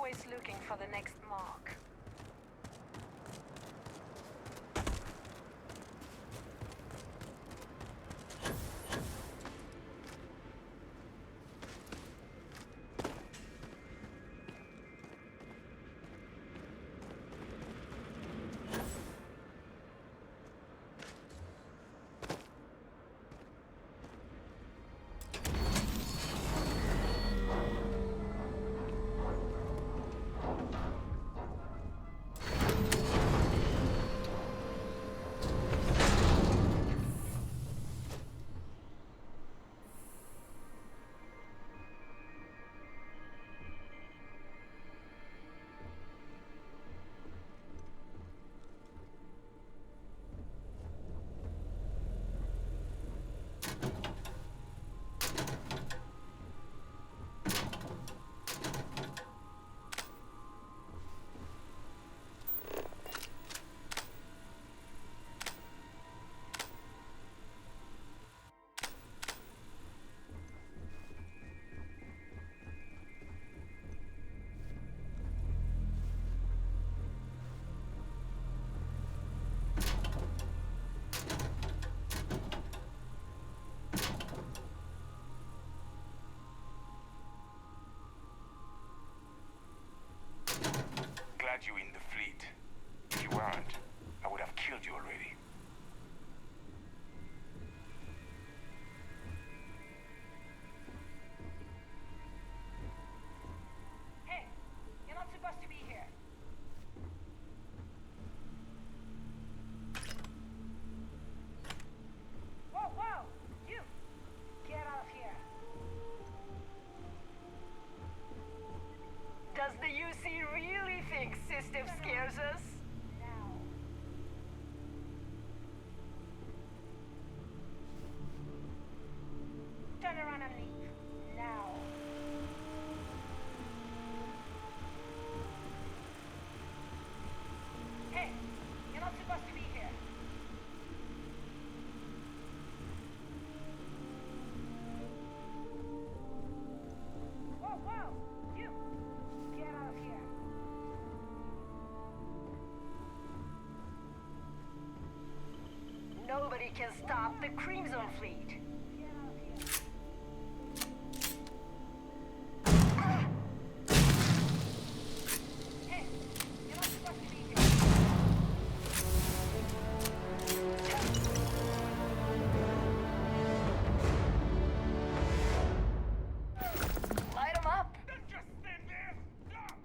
always looking for the next mark. Glad you're in the fleet. If you weren't, I would have killed you already. Hey, you're not supposed to be here. Whoa, whoa! You! Get out of here. Does the UC really think system scares us? Now. Turn around and leave. Now. Hey, you're not supposed to be here. Whoa, whoa! You! Get out of here. Nobody can stop the Crimson Fleet. Get out of here. Hey, you're not supposed to be here. Light 'em up. Just stand there! Stop!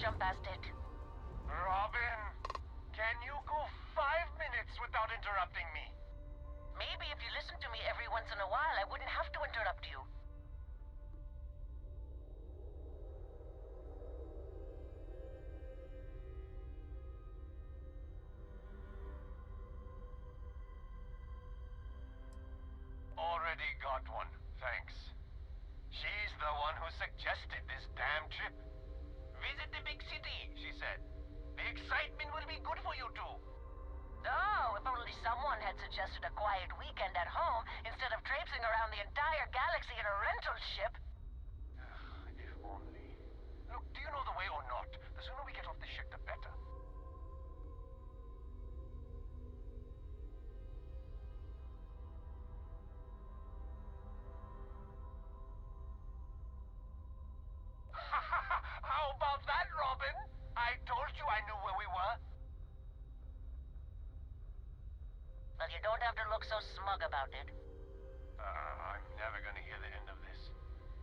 jump past it. Robin, can you go 5 minutes without interrupting me? Maybe if you listen to me every once in a while, I wouldn't have to interrupt you. Already got one, thanks. She's the one who suggested this damn trip. Visit the big city, she said. The excitement will be good for you two. Oh, if only someone had suggested a quiet weekend at home instead of traipsing around the entire galaxy in a rental ship. If only. Look, do you know the way or not? The sooner we get off the ship, the better. How about that, Robin? I told you I knew where we were. Well, you don't have to look so smug about it. I'm never gonna hear the end of this.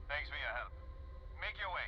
Thanks for your help. Make your way.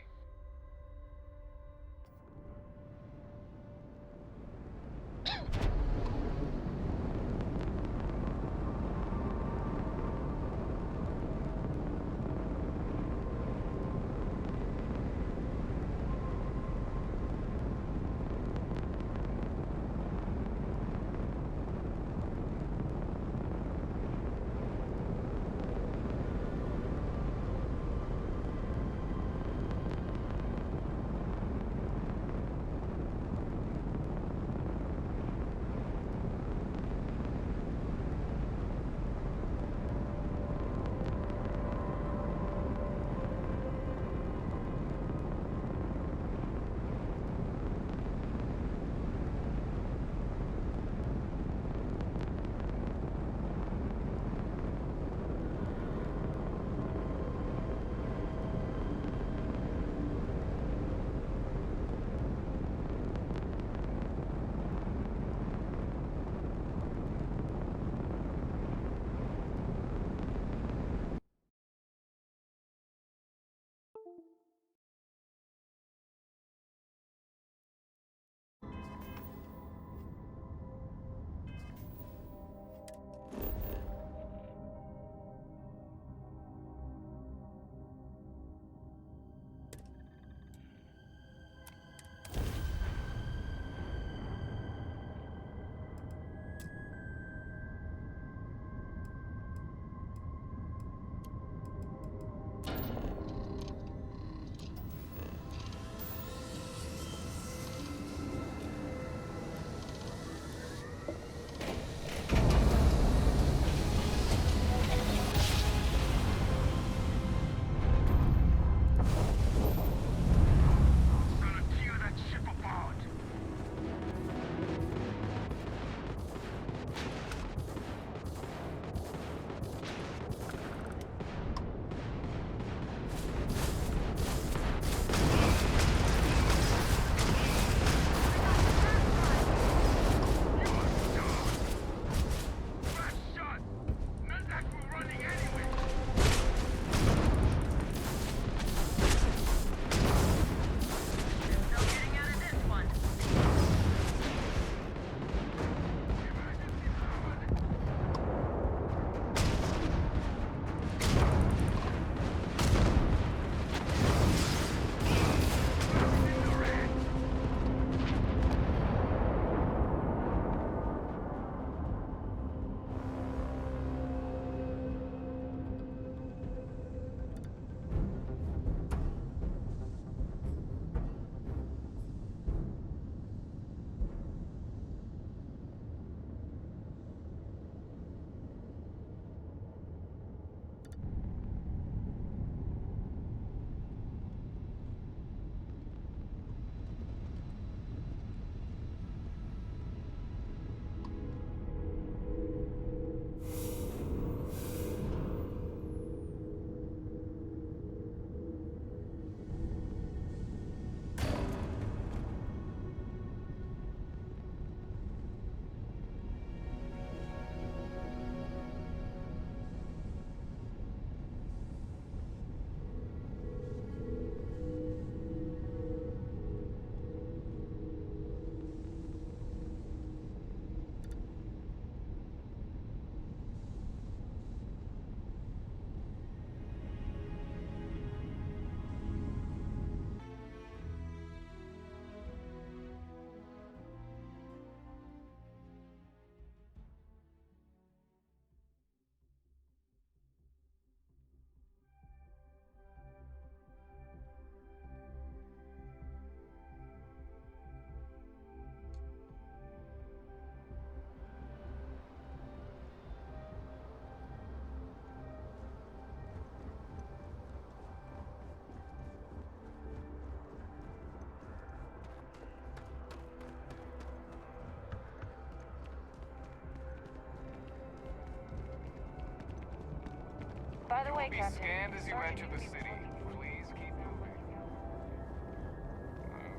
By the You way, will be Captain. scanned as you sorry to enter keep the you city. waiting. Please keep moving.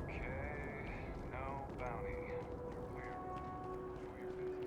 Okay. No bounty. You're clear. Enjoy your visit.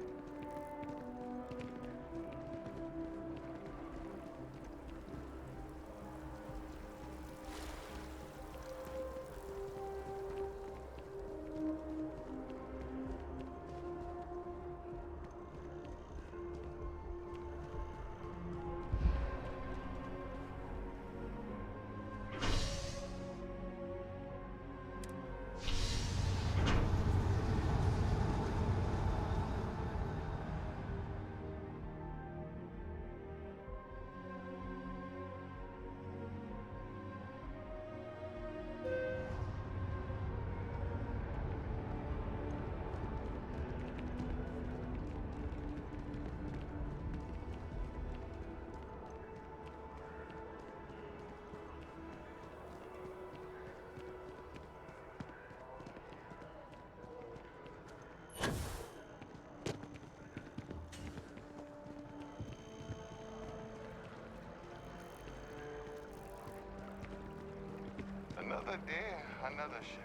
Another day, another shift.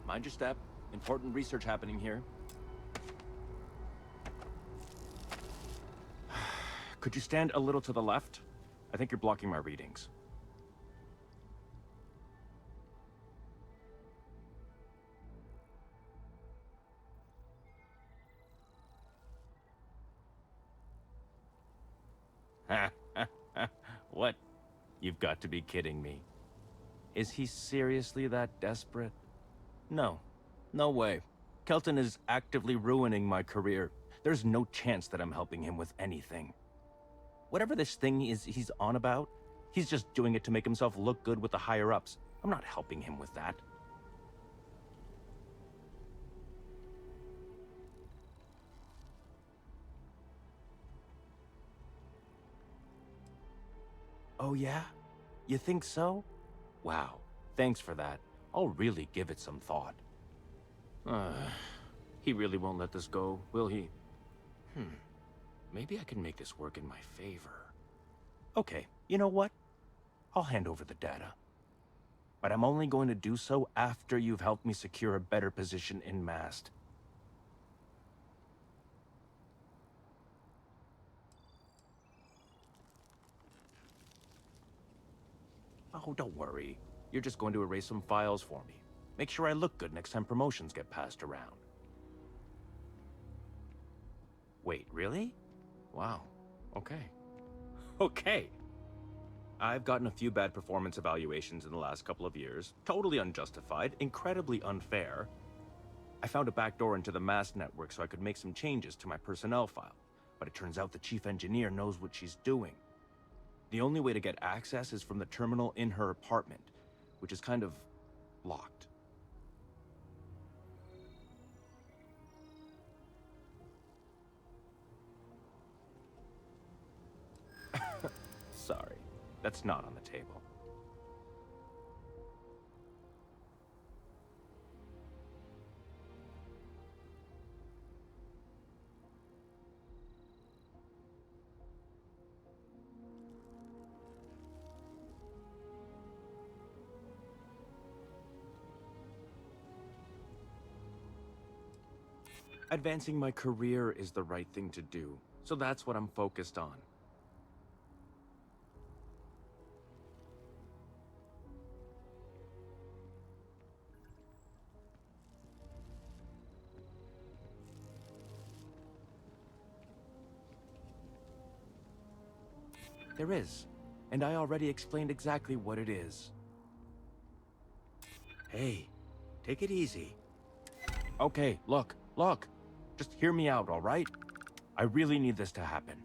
Mind your step. Important research happening here. Could you stand a little to the left? I think you're blocking my readings. What? You've got to be kidding me. Is he seriously that desperate? No. No way. Kelton is actively ruining my career. There's no chance that I'm helping him with anything. Whatever this thing is he's on about, he's just doing it to make himself look good with the higher-ups. I'm not helping him with that. Oh yeah? You think so? Wow. Thanks for that. I'll really give it some thought. He really won't let this go, will he? Maybe I can make this work in my favor. Okay, you know what? I'll hand over the data. But I'm only going to do so after you've helped me secure a better position in Mast. Oh, don't worry. You're just going to erase some files for me. Make sure I look good next time promotions get passed around. Wait, really? Wow. Okay. Okay. I've gotten a few bad performance evaluations in the last couple of years. Totally unjustified, incredibly unfair. I found a backdoor into the Mast network so I could make some changes to my personnel file. But it turns out the chief engineer knows what she's doing. The only way to get access is from the terminal in her apartment, which is kind of locked. Sorry, that's not on the table. Advancing my career is the right thing to do, so that's what I'm focused on. There is, and I already explained exactly what it is. Hey, take it easy. Okay, look. Just hear me out, all right? I really need this to happen.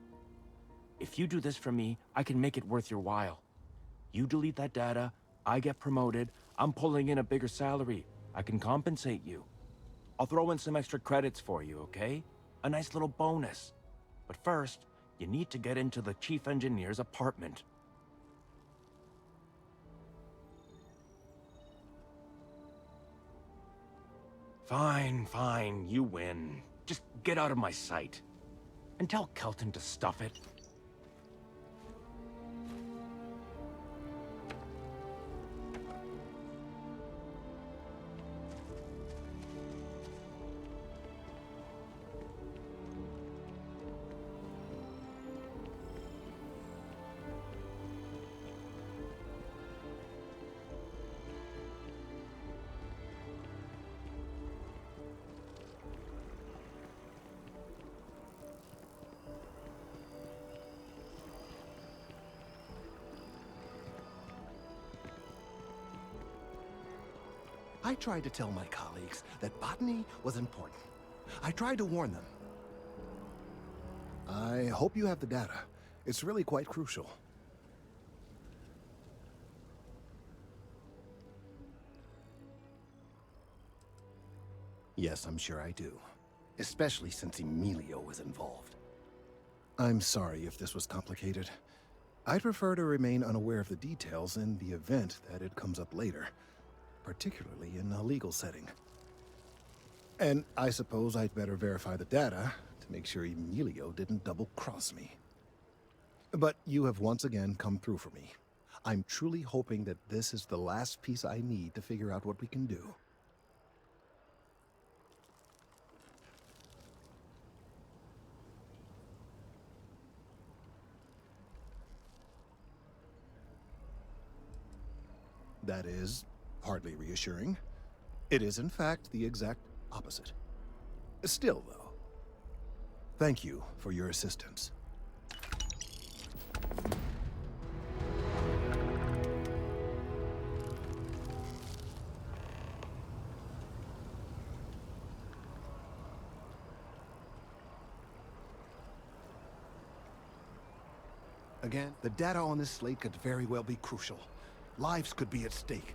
If you do this for me, I can make it worth your while. You delete that data, I get promoted, I'm pulling in a bigger salary. I can compensate you. I'll throw in some extra credits for you, okay? A nice little bonus. But first, you need to get into the chief engineer's apartment. Fine, fine, you win. Just get out of my sight. And tell Kelton to stuff it. I tried to tell my colleagues that botany was important. I tried to warn them. I hope you have the data. It's really quite crucial. Yes, I'm sure I do. Especially since Emilio was involved. I'm sorry if this was complicated. I'd prefer to remain unaware of the details in the event that it comes up later. Particularly in a legal setting. And I suppose I'd better verify the data to make sure Emilio didn't double-cross me. But you have once again come through for me. I'm truly hoping that this is the last piece I need to figure out what we can do. That is hardly reassuring. It is, in fact, the exact opposite. Still, though, thank you for your assistance. Again, the data on this slate could very well be crucial. Lives could be at stake.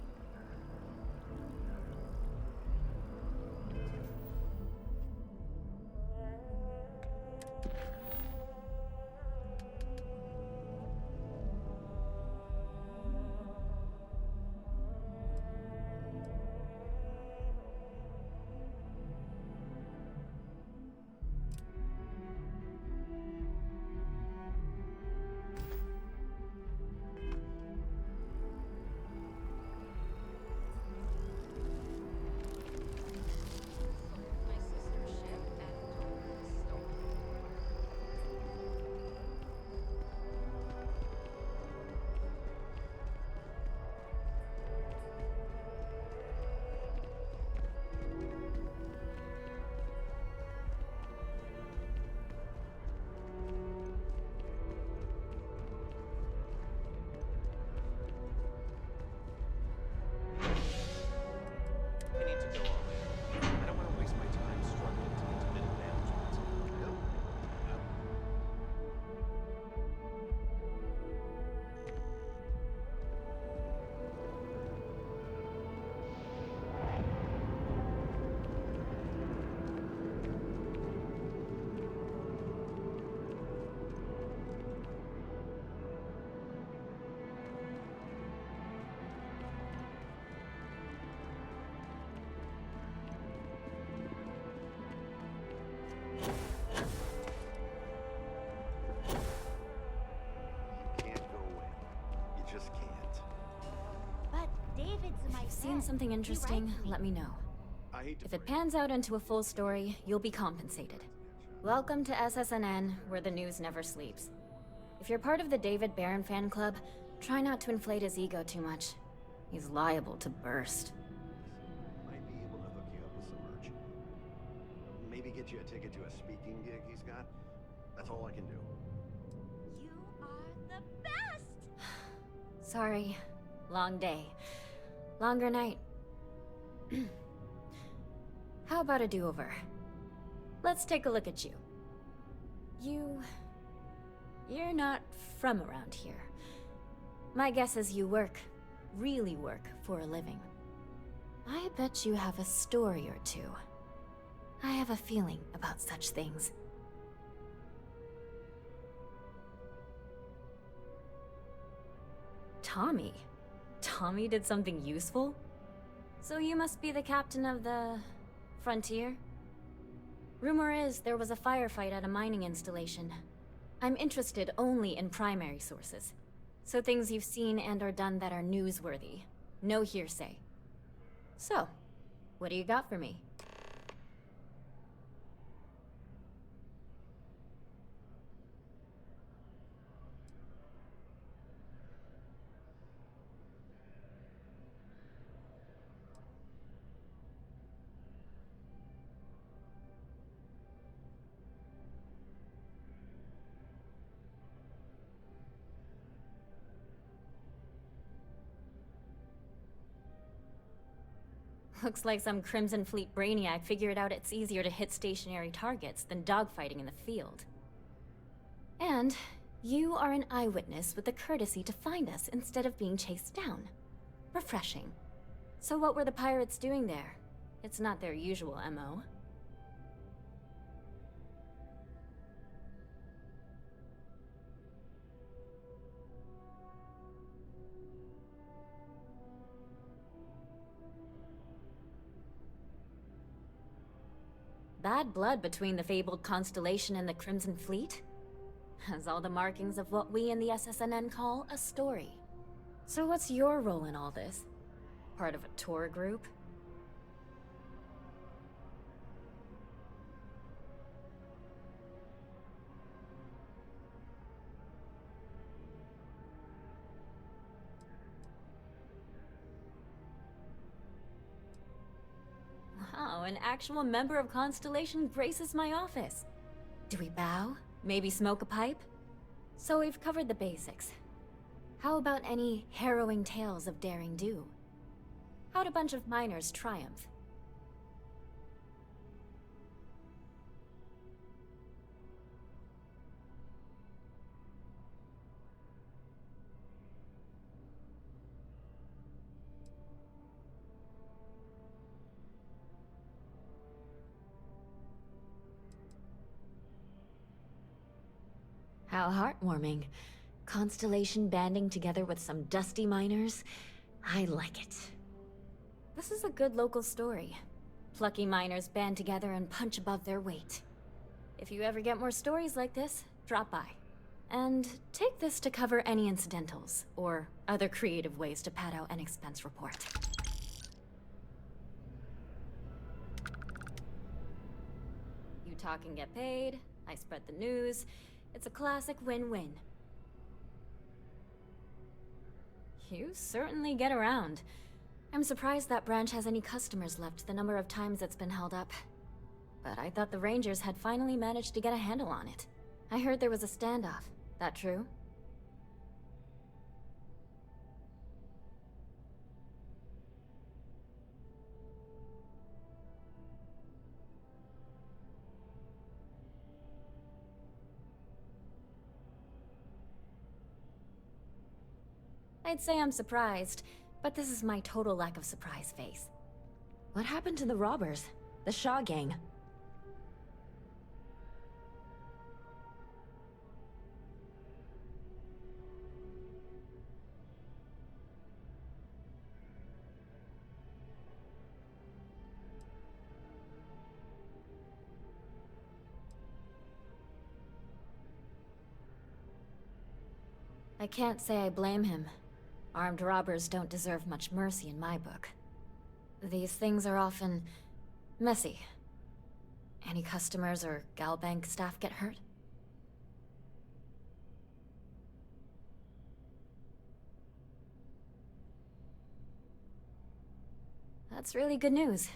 Seen something interesting, let me know. If it pans out into a full story, you'll be compensated. Welcome to SSNN, where the news never sleeps. If you're part of the David Barron fan club, try not to inflate his ego too much. He's liable to burst. Might be able to hook you up with some merch. Maybe get you a ticket to a speaking gig he's got. That's all I can do. You are the best! Sorry. Long day. Longer night. How about a do-over? Let's take a look at you. You're not from around here. My guess is you really work for a living. I bet you have a story or two. I have a feeling about such things. Tommy? Tommy did something useful? So you must be the captain of the... Frontier? Rumor is there was a firefight at a mining installation. I'm interested only in primary sources. So things you've seen and or done that are newsworthy. No hearsay. So, what do you got for me? Looks like some Crimson Fleet brainiac figured out it's easier to hit stationary targets than dogfighting in the field. And you are an eyewitness with the courtesy to find us instead of being chased down. Refreshing. So what were the pirates doing there? It's not their usual MO. Bad blood between the fabled Constellation and the Crimson Fleet? Has all the markings of what we in the SSNN call a story. So what's your role in all this? Part of a tour group? Wow, an actual member of Constellation graces my office. Do we bow? Maybe smoke a pipe? So we've covered the basics. How about any harrowing tales of daring do? How'd a bunch of miners triumph? How heartwarming. Constellation banding together with some dusty miners. I like it. This is a good local story. Plucky miners band together and punch above their weight. If you ever get more stories like this, drop by. And take this to cover any incidentals, or other creative ways to pad out an expense report. You talk and get paid, I spread the news. It's a classic win-win. You certainly get around. I'm surprised that branch has any customers left the number of times it's been held up. But I thought the Rangers had finally managed to get a handle on it. I heard there was a standoff. That true? I'd say I'm surprised, but this is my total lack of surprise face. What happened to the robbers? The Shaw gang? I can't say I blame him. Armed robbers don't deserve much mercy in my book. These things are often messy. Any customers or Galbank staff get hurt? That's really good news.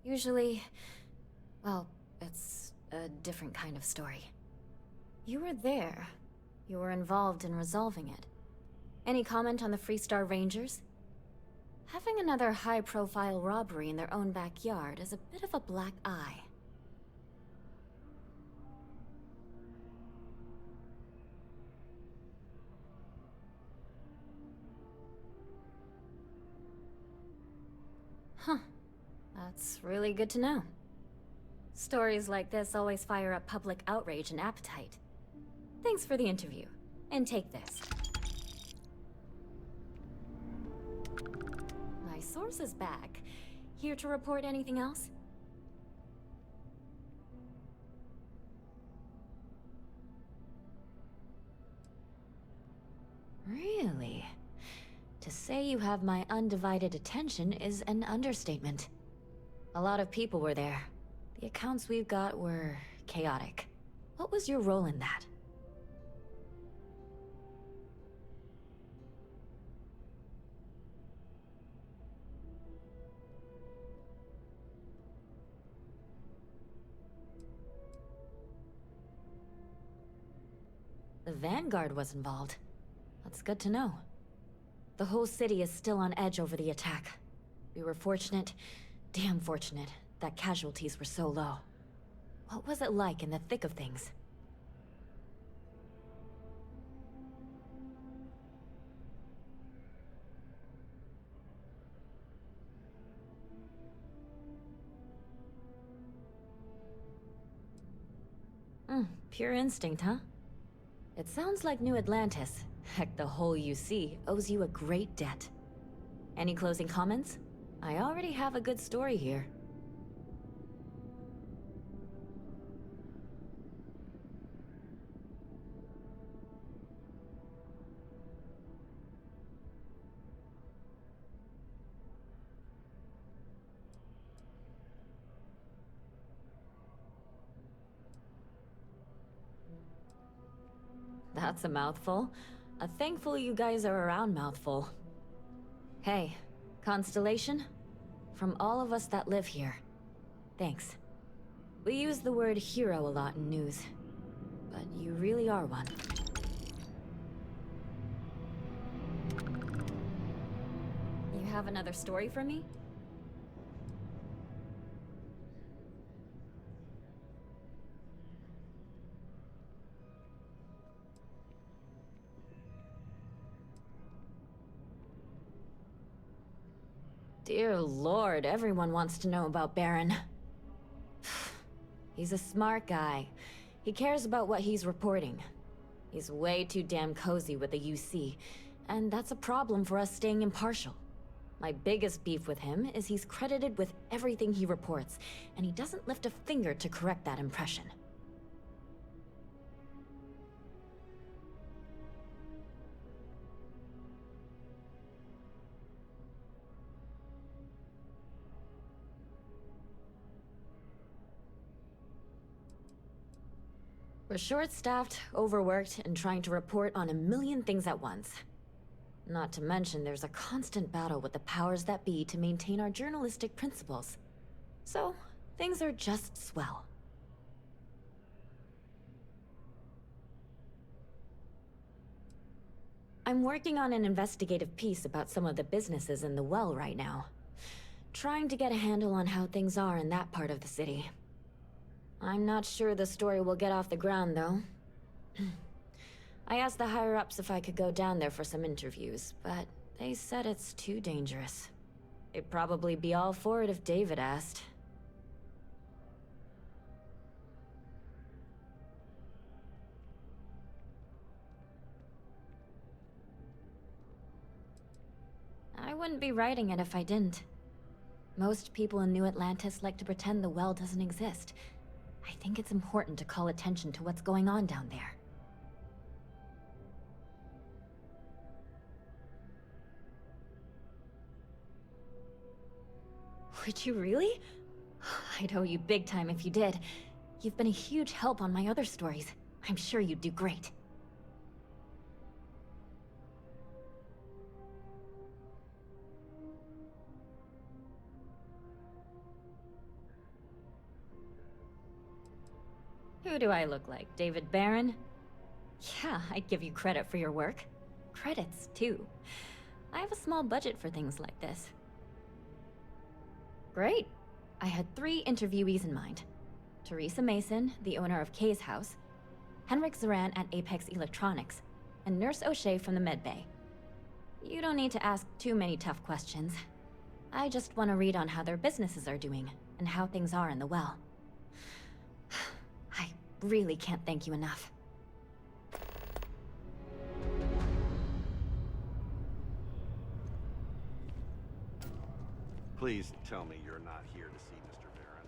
Usually, well, it's a different kind of story. You were there. You were involved in resolving it. Any comment on the Freestar Rangers? Having another high-profile robbery in their own backyard is a bit of a black eye. Huh. That's really good to know. Stories like this always fire up public outrage and appetite. Thanks for the interview. And take this. My source is back. Here to report anything else? Really? To say you have my undivided attention is an understatement. A lot of people were there. The accounts we've got were chaotic. What was your role in that? The Vanguard was involved. That's good to know. The whole city is still on edge over the attack. We were fortunate, damn fortunate, that casualties were so low. What was it like in the thick of things? Pure instinct, huh? It sounds like New Atlantis, heck, the whole UC, owes you a great debt. Any closing comments? I already have a good story here. That's a mouthful. A thankful you guys are around mouthful. Hey, Constellation? From all of us that live here, thanks. We use the word hero a lot in news, but you really are one. You have another story for me? Dear Lord, everyone wants to know about Baron. He's a smart guy. He cares about what he's reporting. He's way too damn cozy with the UC, and that's a problem for us staying impartial. My biggest beef with him is he's credited with everything he reports, and he doesn't lift a finger to correct that impression. We're short-staffed, overworked, and trying to report on a million things at once. Not to mention there's a constant battle with the powers that be to maintain our journalistic principles. So, things are just swell. I'm working on an investigative piece about some of the businesses in the well right now. Trying to get a handle on how things are in that part of the city. I'm not sure the story will get off the ground, though. I asked the higher-ups if I could go down there for some interviews, but they said it's too dangerous. They'd probably be all for it if David asked. I wouldn't be writing it if I didn't. Most people in New Atlantis like to pretend the well doesn't exist. I think it's important to call attention to what's going on down there. Would you really? I'd owe you big time if you did. You've been a huge help on my other stories. I'm sure you'd do great. Who do I look like? David Barron? Yeah, I'd give you credit for your work. Credits, too. I have a small budget for things like this. Great. I had 3 interviewees in mind. Teresa Mason, the owner of Kay's house, Henrik Zoran at Apex Electronics, and Nurse O'Shea from the Med Bay. You don't need to ask too many tough questions. I just want to read on how their businesses are doing, and how things are in the well. I really can't thank you enough. Please tell me you're not here to see Mr. Baron.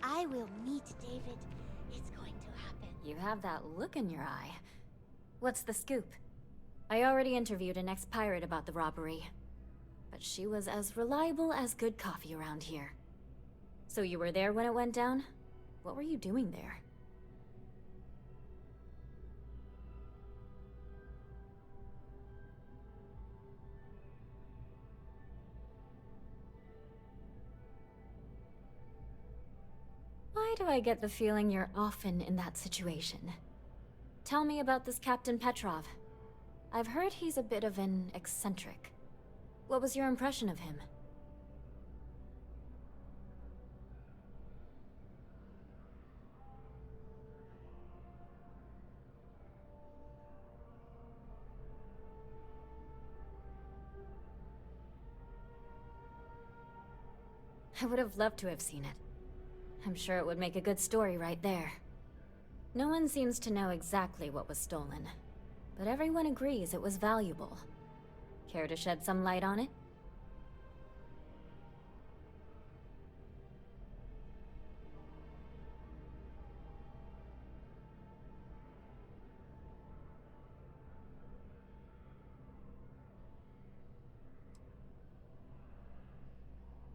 I will meet David. It's going to happen. You have that look in your eye. What's the scoop? I already interviewed an ex-pirate about the robbery, but she was as reliable as good coffee around here. So you were there when it went down? What were you doing there? Why do I get the feeling you're often in that situation? Tell me about this Captain Petrov. I've heard he's a bit of an eccentric. What was your impression of him? I would have loved to have seen it. I'm sure it would make a good story right there. No one seems to know exactly what was stolen, but everyone agrees it was valuable. Care to shed some light on it?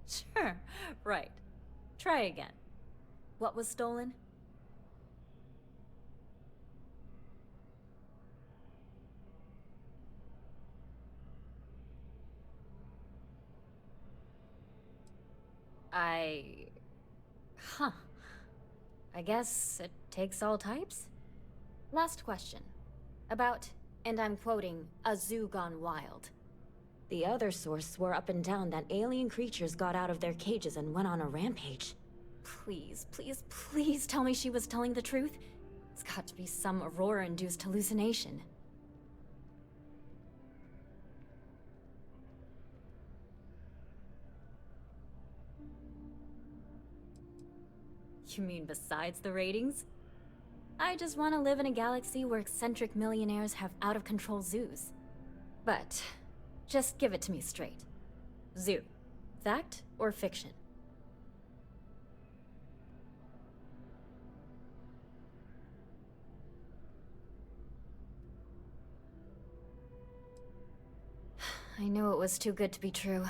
Sure, right. Try again. What was stolen? Huh. I guess it takes all types? Last question. About, and I'm quoting, a zoo gone wild. The other source swore up and down that alien creatures got out of their cages and went on a rampage. Please, please, please tell me she was telling the truth. It's got to be some Aurora-induced hallucination. You mean besides the ratings? I just want to live in a galaxy where eccentric millionaires have out-of-control zoos. But, just give it to me straight. Zoo. Fact or fiction? I knew it was too good to be true.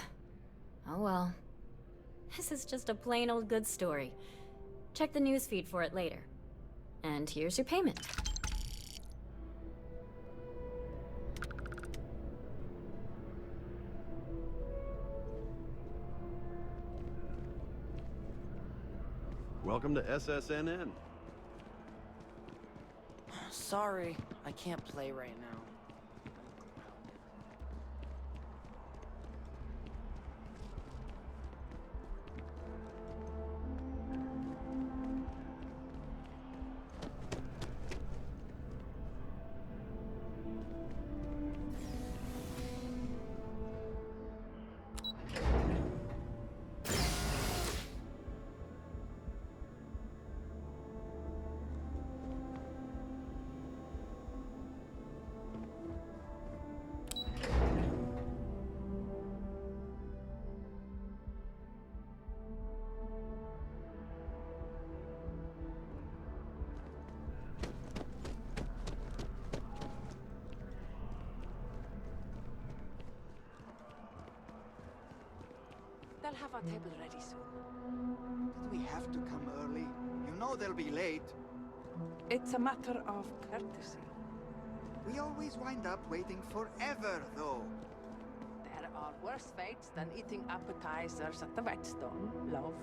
Oh well. This is just a plain old good story. Check the newsfeed for it later. And here's your payment. Welcome to SSNN. Sorry, I can't play right now. They'll have our table ready soon. Did we have to come early? You know they'll be late. It's a matter of courtesy. We always wind up waiting forever, though. There are worse fates than eating appetizers at the whetstone, love.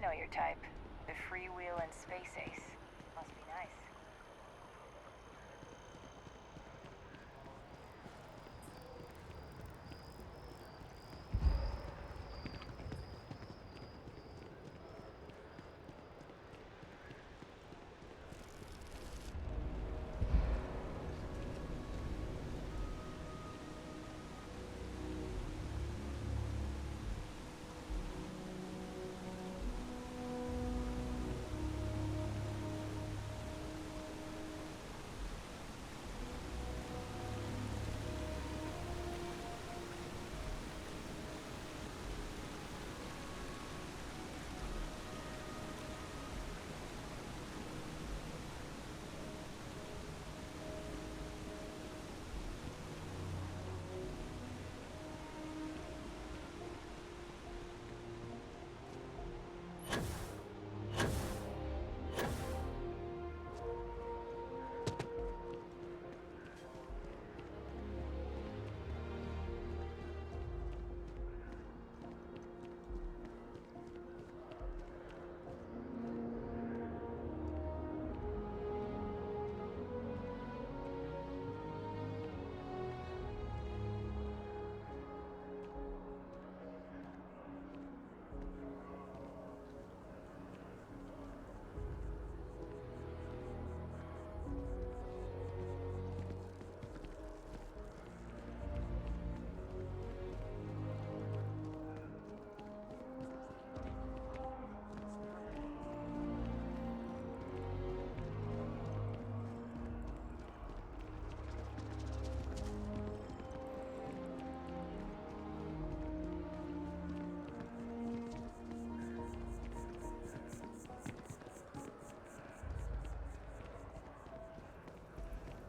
know your type. The freewheel and space ace. Must be nice.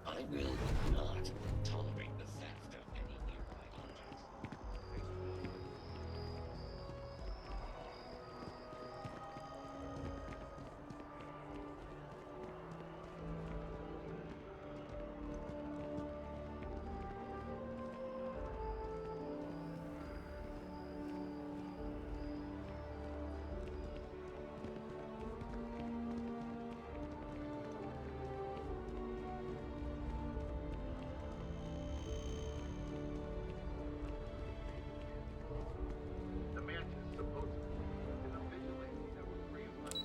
I will not tolerate the theft of any nearby objects. The mansion supposedly is a vigilante that will free us.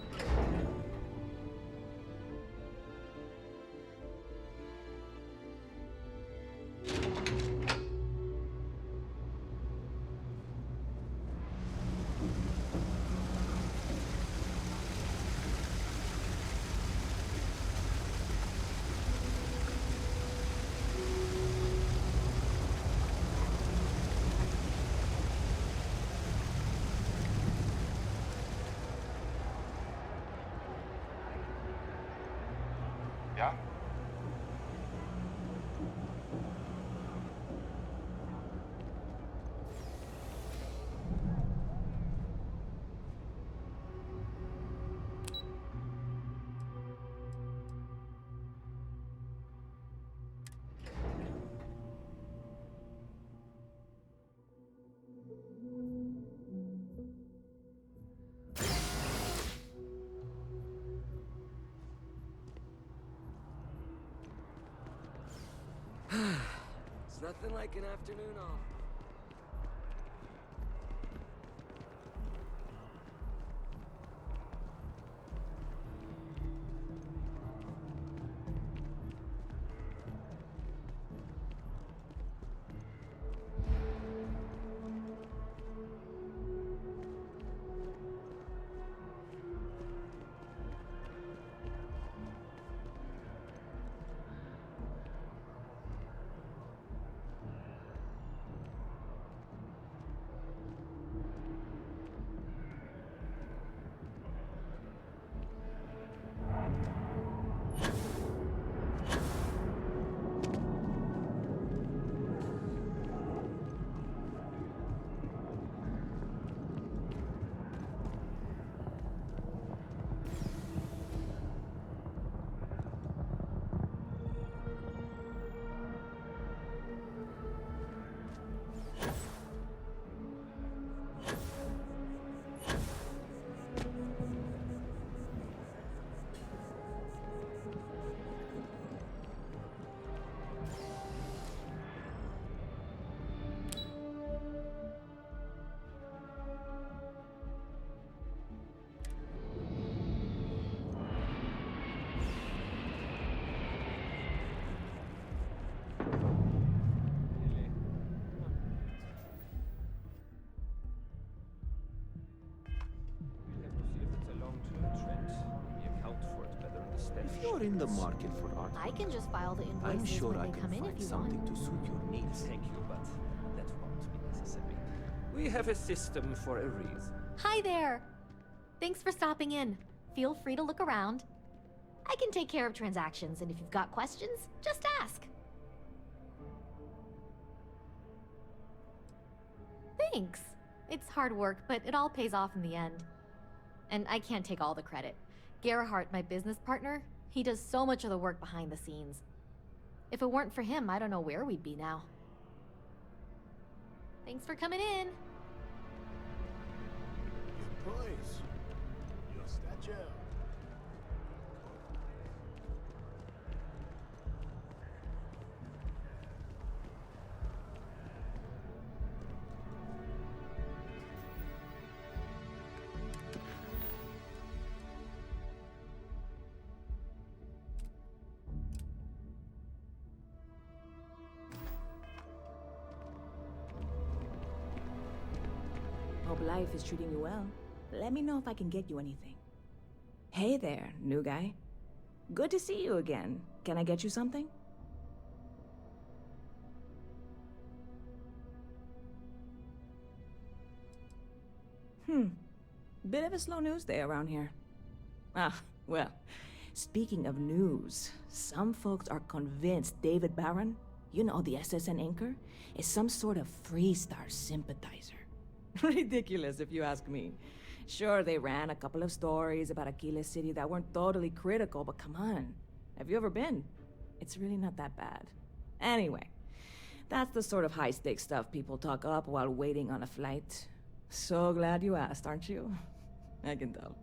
Yeah? It's nothing like an afternoon off. If you're in the market for art, I can just file the I'm invoices sure when I they can come in find if you something want. to suit your needs. Thank you, but that won't be necessary. We have a system for a reason. Hi there! Thanks for stopping in. Feel free to look around. I can take care of transactions, and if you've got questions, just ask. Thanks. It's hard work, but it all pays off in the end. And I can't take all the credit. Gerhardt, my business partner, he does so much of the work behind the scenes. If it weren't for him, I don't know where we'd be now. Thanks for coming in. Your price. Your stature. Hope life is treating you well. Let me know if I can get you anything. Hey there, new guy. Good to see you again. Can I get you something? Bit of a slow news day around here. Well, speaking of news, some folks are convinced David Barron, you know, the SSN anchor, is some sort of Freestar sympathizer. Ridiculous, if you ask me. Sure, they ran a couple of stories about Aquila City that weren't totally critical, but come on. Have you ever been? It's really not that bad. Anyway, that's the sort of high-stakes stuff people talk up while waiting on a flight. So glad you asked, aren't you? I can tell.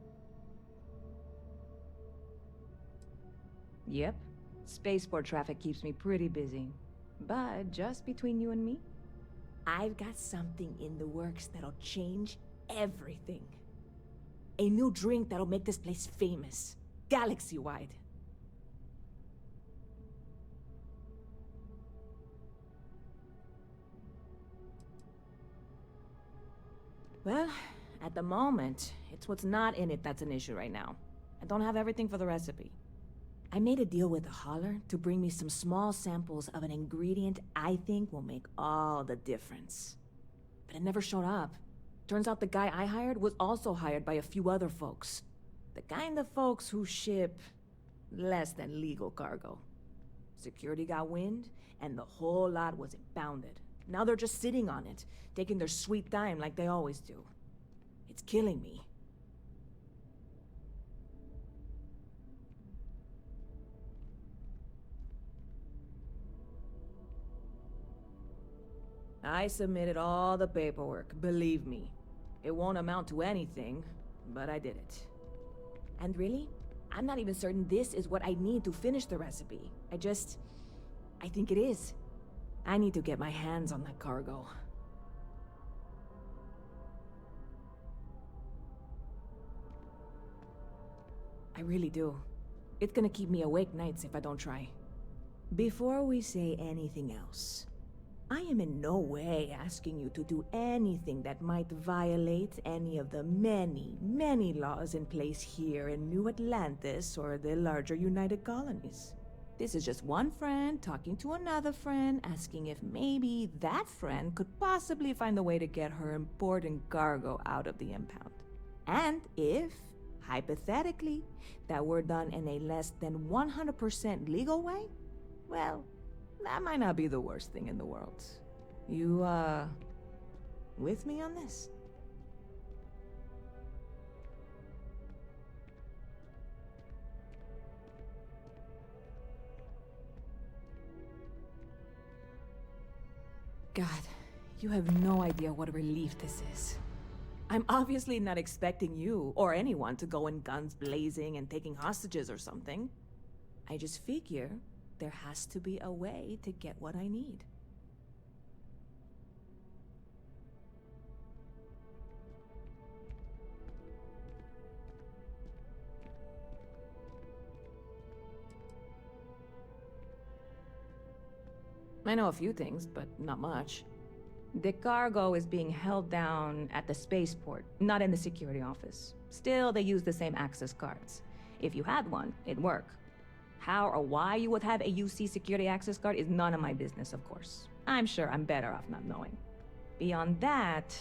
Yep. Spaceport traffic keeps me pretty busy. But just between you and me, I've got something in the works that'll change everything. A new drink that'll make this place famous. Galaxy-wide. Well, at the moment, it's what's not in it that's an issue right now. I don't have everything for the recipe. I made a deal with a hauler to bring me some small samples of an ingredient I think will make all the difference. But it never showed up. Turns out the guy I hired was also hired by a few other folks. The kind of folks who ship less than legal cargo. Security got wind, and the whole lot was impounded. Now they're just sitting on it, taking their sweet time like they always do. It's killing me. I submitted all the paperwork, believe me. It won't amount to anything, but I did it. And really, I'm not even certain this is what I need to finish the recipe. I think it is. I need to get my hands on that cargo. I really do. It's gonna keep me awake nights if I don't try. Before we say anything else, I am in no way asking you to do anything that might violate any of the many, many laws in place here in New Atlantis or the larger United Colonies. This is just one friend talking to another friend, asking if maybe that friend could possibly find a way to get her important cargo out of the impound. And if, hypothetically, that were done in a less than 100% legal way, well, that might not be the worst thing in the world. You, with me on this? God, you have no idea what a relief this is. I'm obviously not expecting you or anyone to go in guns blazing and taking hostages or something. I just figure there has to be a way to get what I need. I know a few things, but not much. The cargo is being held down at the spaceport, not in the security office. Still, they use the same access cards. If you had one, it'd work. How or why you would have a UC security access card is none of my business, of course. I'm sure I'm better off not knowing. Beyond that,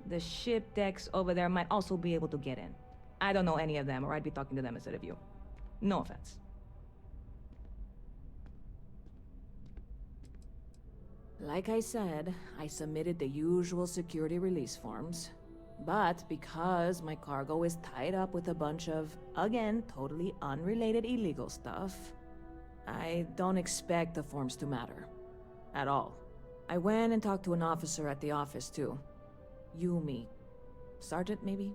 the ship decks over there might also be able to get in. I don't know any of them, or I'd be talking to them instead of you. No offense. Like I said, I submitted the usual security release forms. But because my cargo is tied up with a bunch of, again, totally unrelated illegal stuff, I don't expect the forms to matter. At all. I went and talked to an officer at the office, too. Yumi. Sergeant, maybe?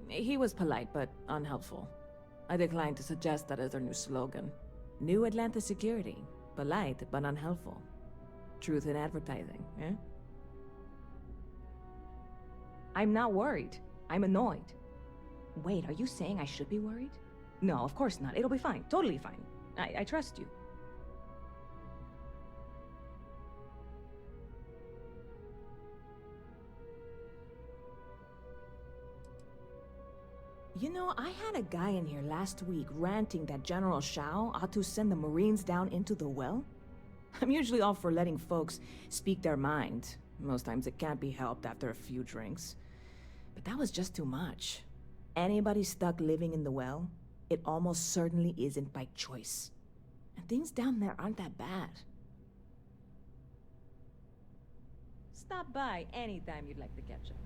He was polite, but unhelpful. I declined to suggest that as their new slogan. New Atlanta Security. Polite, but unhelpful. Truth in advertising, eh? I'm not worried. I'm annoyed. Wait, are you saying I should be worried? No, of course not. It'll be fine. Totally fine. I trust you. You know, I had a guy in here last week ranting that General Shao ought to send the Marines down into the well. I'm usually all for letting folks speak their mind. Most times it can't be helped after a few drinks. But that was just too much. Anybody stuck living in the well, it almost certainly isn't by choice. And things down there aren't that bad. Stop by anytime you'd like to catch up.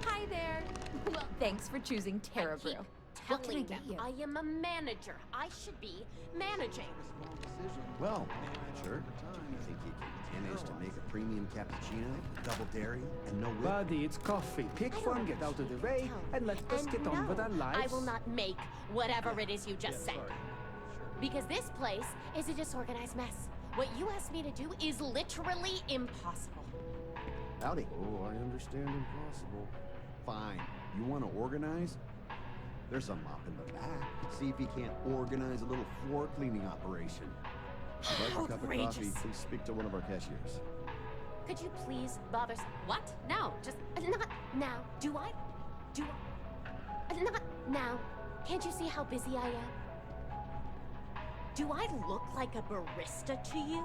Hi there. Well, thanks for choosing Terra Brew. What can I get you? I am a manager. I should be managing. Well, manager, you think you can manage to make a premium cappuccino, double dairy, and no whip? Buddy, it's coffee. Pick one, get out of the way, and let us get on with our lives. I will not make whatever it is you just said. Because this place is a disorganized mess. What you asked me to do is literally impossible. Howdy. Oh, I understand impossible. Fine. You want to organize? There's a mop in the back. See if you can't organize a little floor cleaning operation. If you'd like a cup of coffee, please speak to one of our cashiers. Could you please bother what? Now, just not now. Do I? Not now. Can't you see how busy I am? Do I look like a barista to you?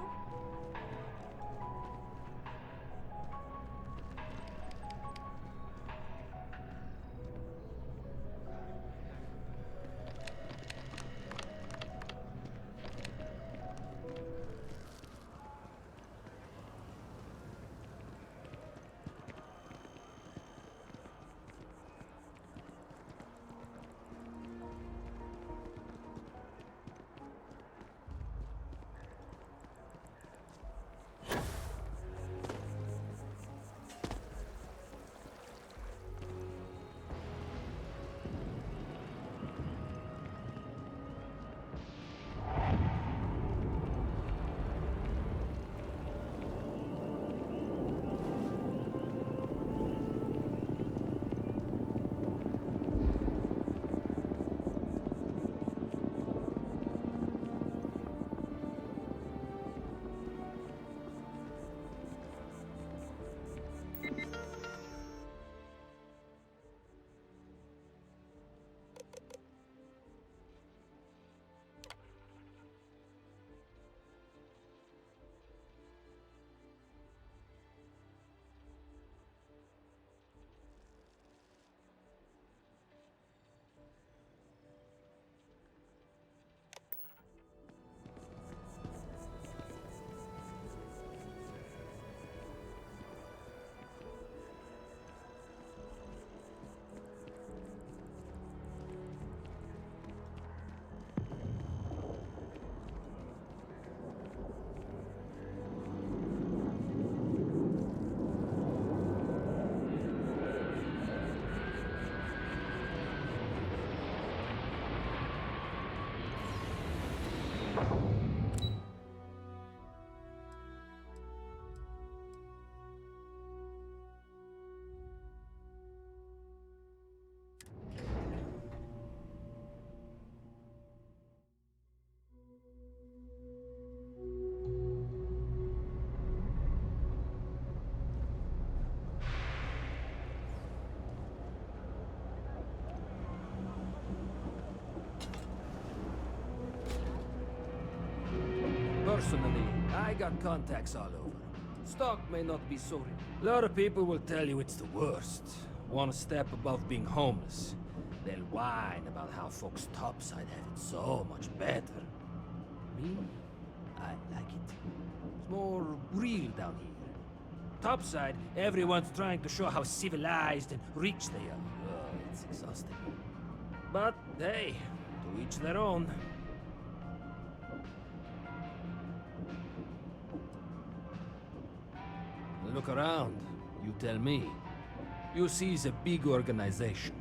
Personally, I got contacts all over. Stock may not be so real. A lot of people will tell you it's the worst. One step above being homeless. They'll whine about how folks topside have it so much better. Me? I like it. It's more real down here. Topside, everyone's trying to show how civilized and rich they are. Oh, it's exhausting. But hey, to each their own. Look around. You tell me. You see it's a big organization.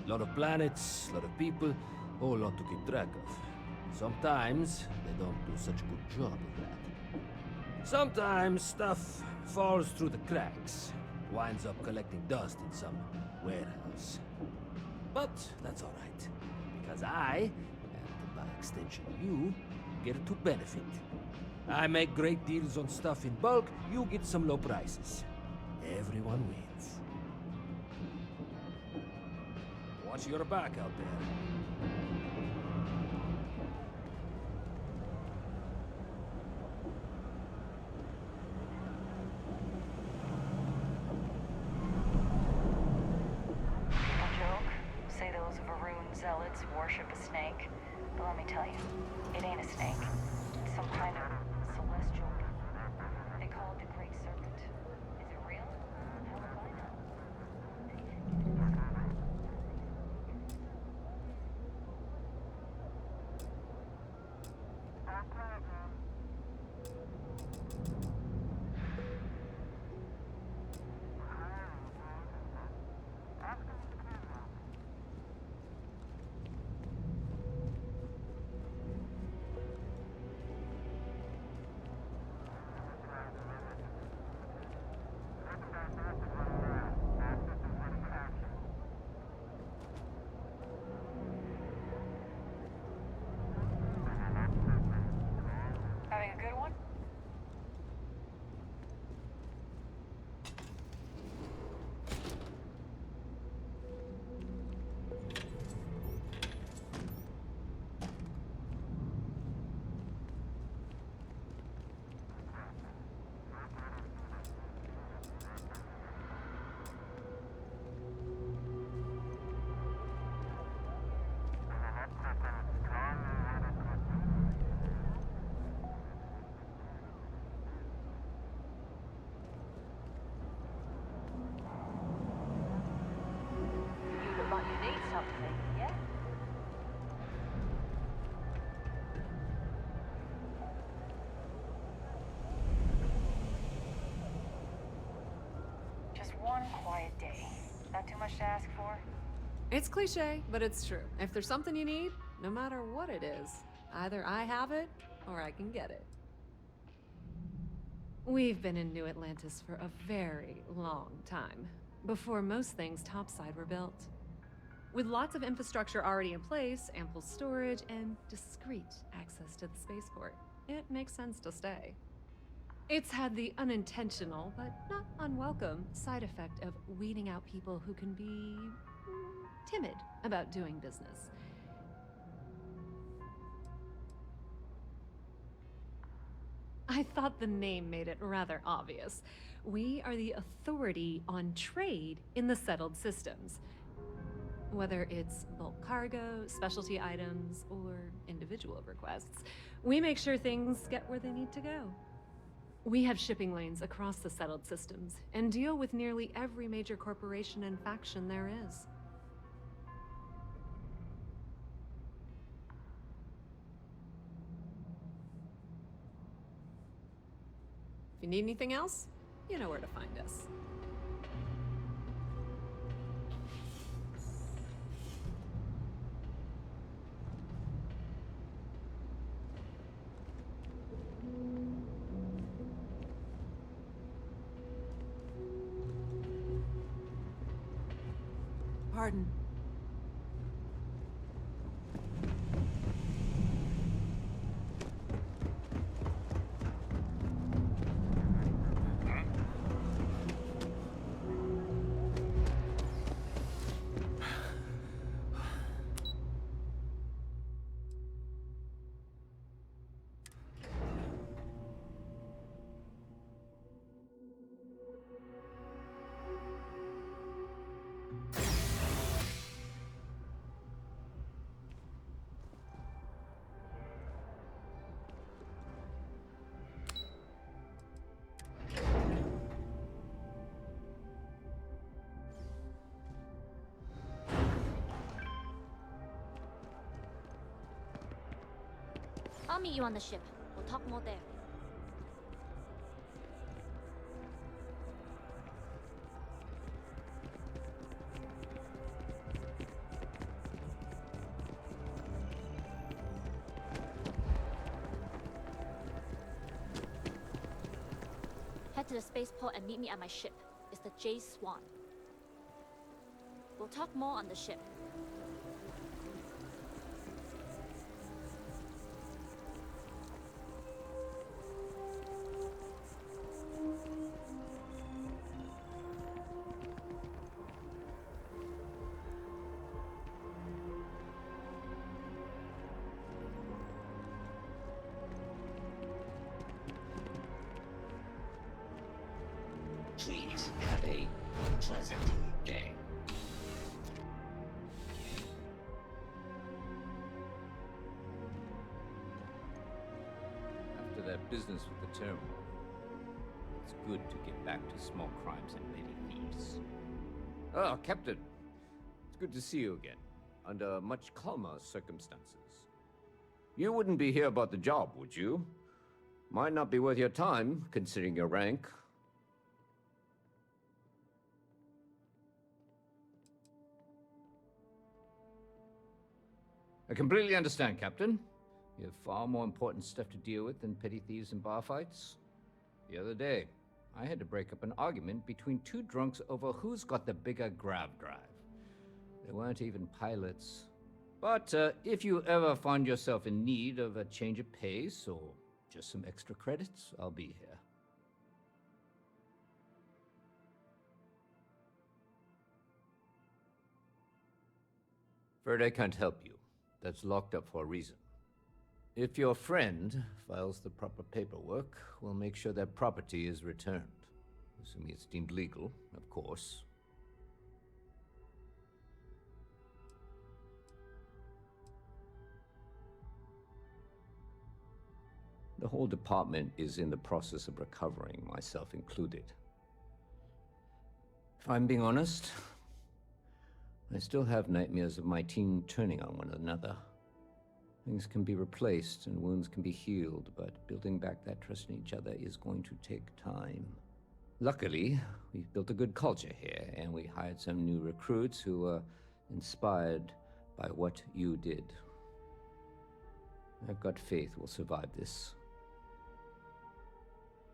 A lot of planets, a lot of people, whole lot to keep track of. Sometimes they don't do such a good job of that. Sometimes stuff falls through the cracks, winds up collecting dust in some warehouse. But that's all right, because I, and by extension you, get to benefit. I make great deals on stuff in bulk, you get some low prices. Everyone wins. Watch your back out there. People joke, say those Varun zealots worship a snake. But let me tell you, it ain't a snake. It's some kind of celestial being. They call it the Great Serpent. Is it real? How will I know? Having a good one? You look like you need something, yeah? Just one quiet day. Not too much to ask for? It's cliche, but it's true. If there's something you need, no matter what it is, either I have it or I can get it. We've been in New Atlantis for a very long time, before most things topside were built. With lots of infrastructure already in place, ample storage, and discreet access to the spaceport, it makes sense to stay. It's had the unintentional, but not unwelcome, side effect of weeding out people who can be timid about doing business. I thought the name made it rather obvious. We are the authority on trade in the settled systems. Whether it's bulk cargo, specialty items, or individual requests, we make sure things get where they need to go. We have shipping lanes across the settled systems and deal with nearly every major corporation and faction there is. If you need anything else, you know where to find us. Pardon. I'll meet you on the ship. We'll talk more there. Head to the spaceport and meet me at my ship. It's the J Swan. We'll talk more on the ship. Please have a pleasant day. After that business with the terminal, it's good to get back to small crimes and petty thieves. Oh, Captain. It's good to see you again, under much calmer circumstances. You wouldn't be here about the job, would you? Might not be worth your time, considering your rank. I completely understand, Captain. You have far more important stuff to deal with than petty thieves and bar fights. The other day, I had to break up an argument between two drunks over who's got the bigger grav drive. They weren't even pilots. But if you ever find yourself in need of a change of pace or just some extra credits, I'll be here. Afraid I can't help you. That's locked up for a reason. If your friend files the proper paperwork, we'll make sure that property is returned. Assuming it's deemed legal, of course. The whole department is in the process of recovering, myself included. If I'm being honest, I still have nightmares of my team turning on one another. Things can be replaced and wounds can be healed, but building back that trust in each other is going to take time. Luckily, we've built a good culture here, and we hired some new recruits who were inspired by what you did. I've got faith we'll survive this.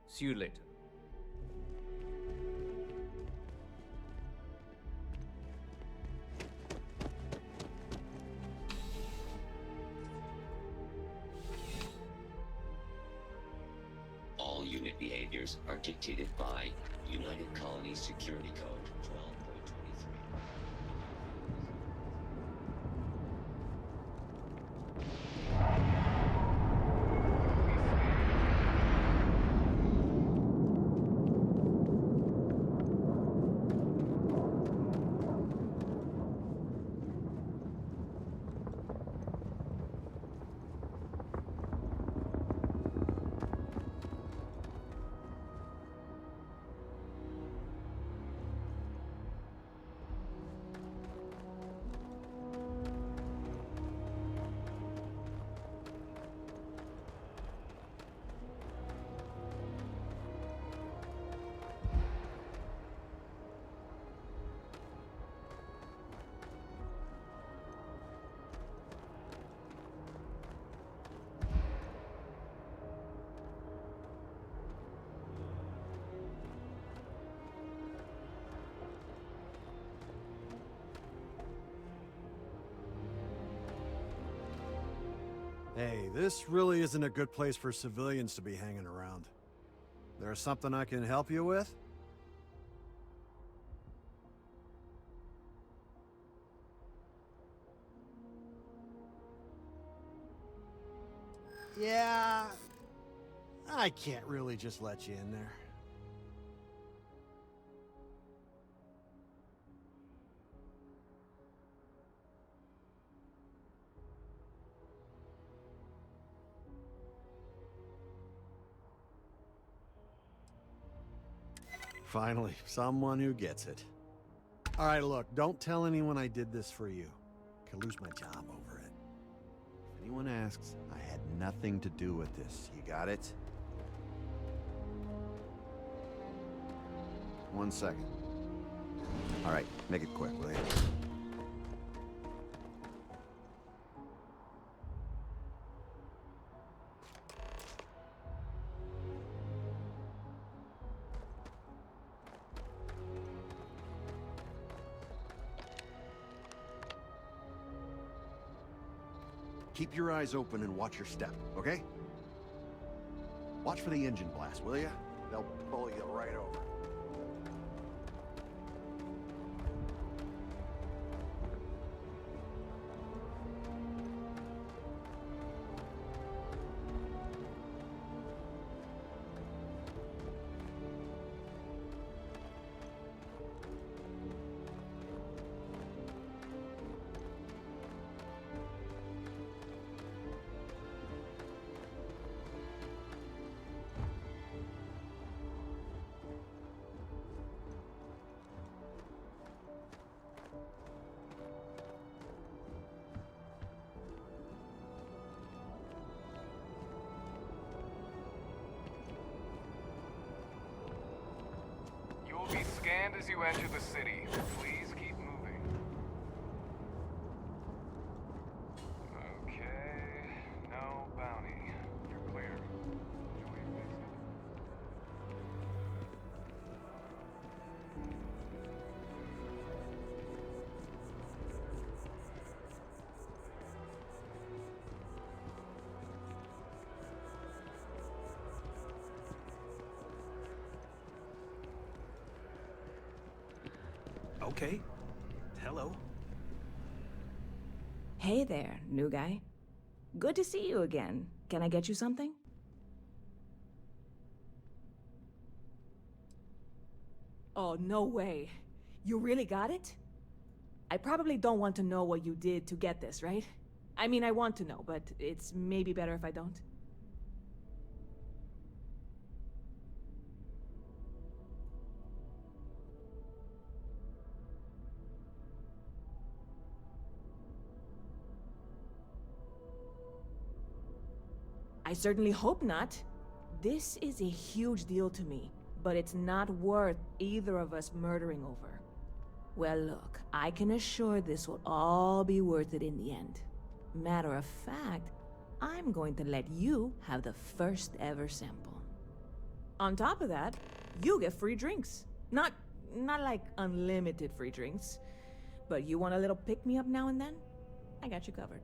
See you later. All unit behaviors are dictated by United Colonies Security Code 12.23. Hey, this really isn't a good place for civilians to be hanging around. There's something I can help you with? Yeah, I can't really just let you in there. Finally, someone who gets it. All right, look, don't tell anyone I did this for you. Could lose my job over it. If anyone asks, I had nothing to do with this. You got it? 1 second. All right, make it quick, will you? Keep your eyes open and watch your step, okay? Watch for the engine blast, will ya? They'll pull you right over. You'll be scanned as you enter the city. Please keep moving. Okay, no bounty. You're clear. Enjoy your visit. Okay. Hello. Hey there, new guy. Good to see you again. Can I get you something? Oh, no way. You really got it? I probably don't want to know what you did to get this, right? I mean, I want to know, but it's maybe better if I don't. I certainly hope not. This is a huge deal to me, but it's not worth either of us murdering over. Well, look, I can assure this will all be worth it in the end. Matter of fact, I'm going to let you have the first ever sample. On top of that, you get free drinks. Not like unlimited free drinks, but you want a little pick-me-up now and then? I got you covered.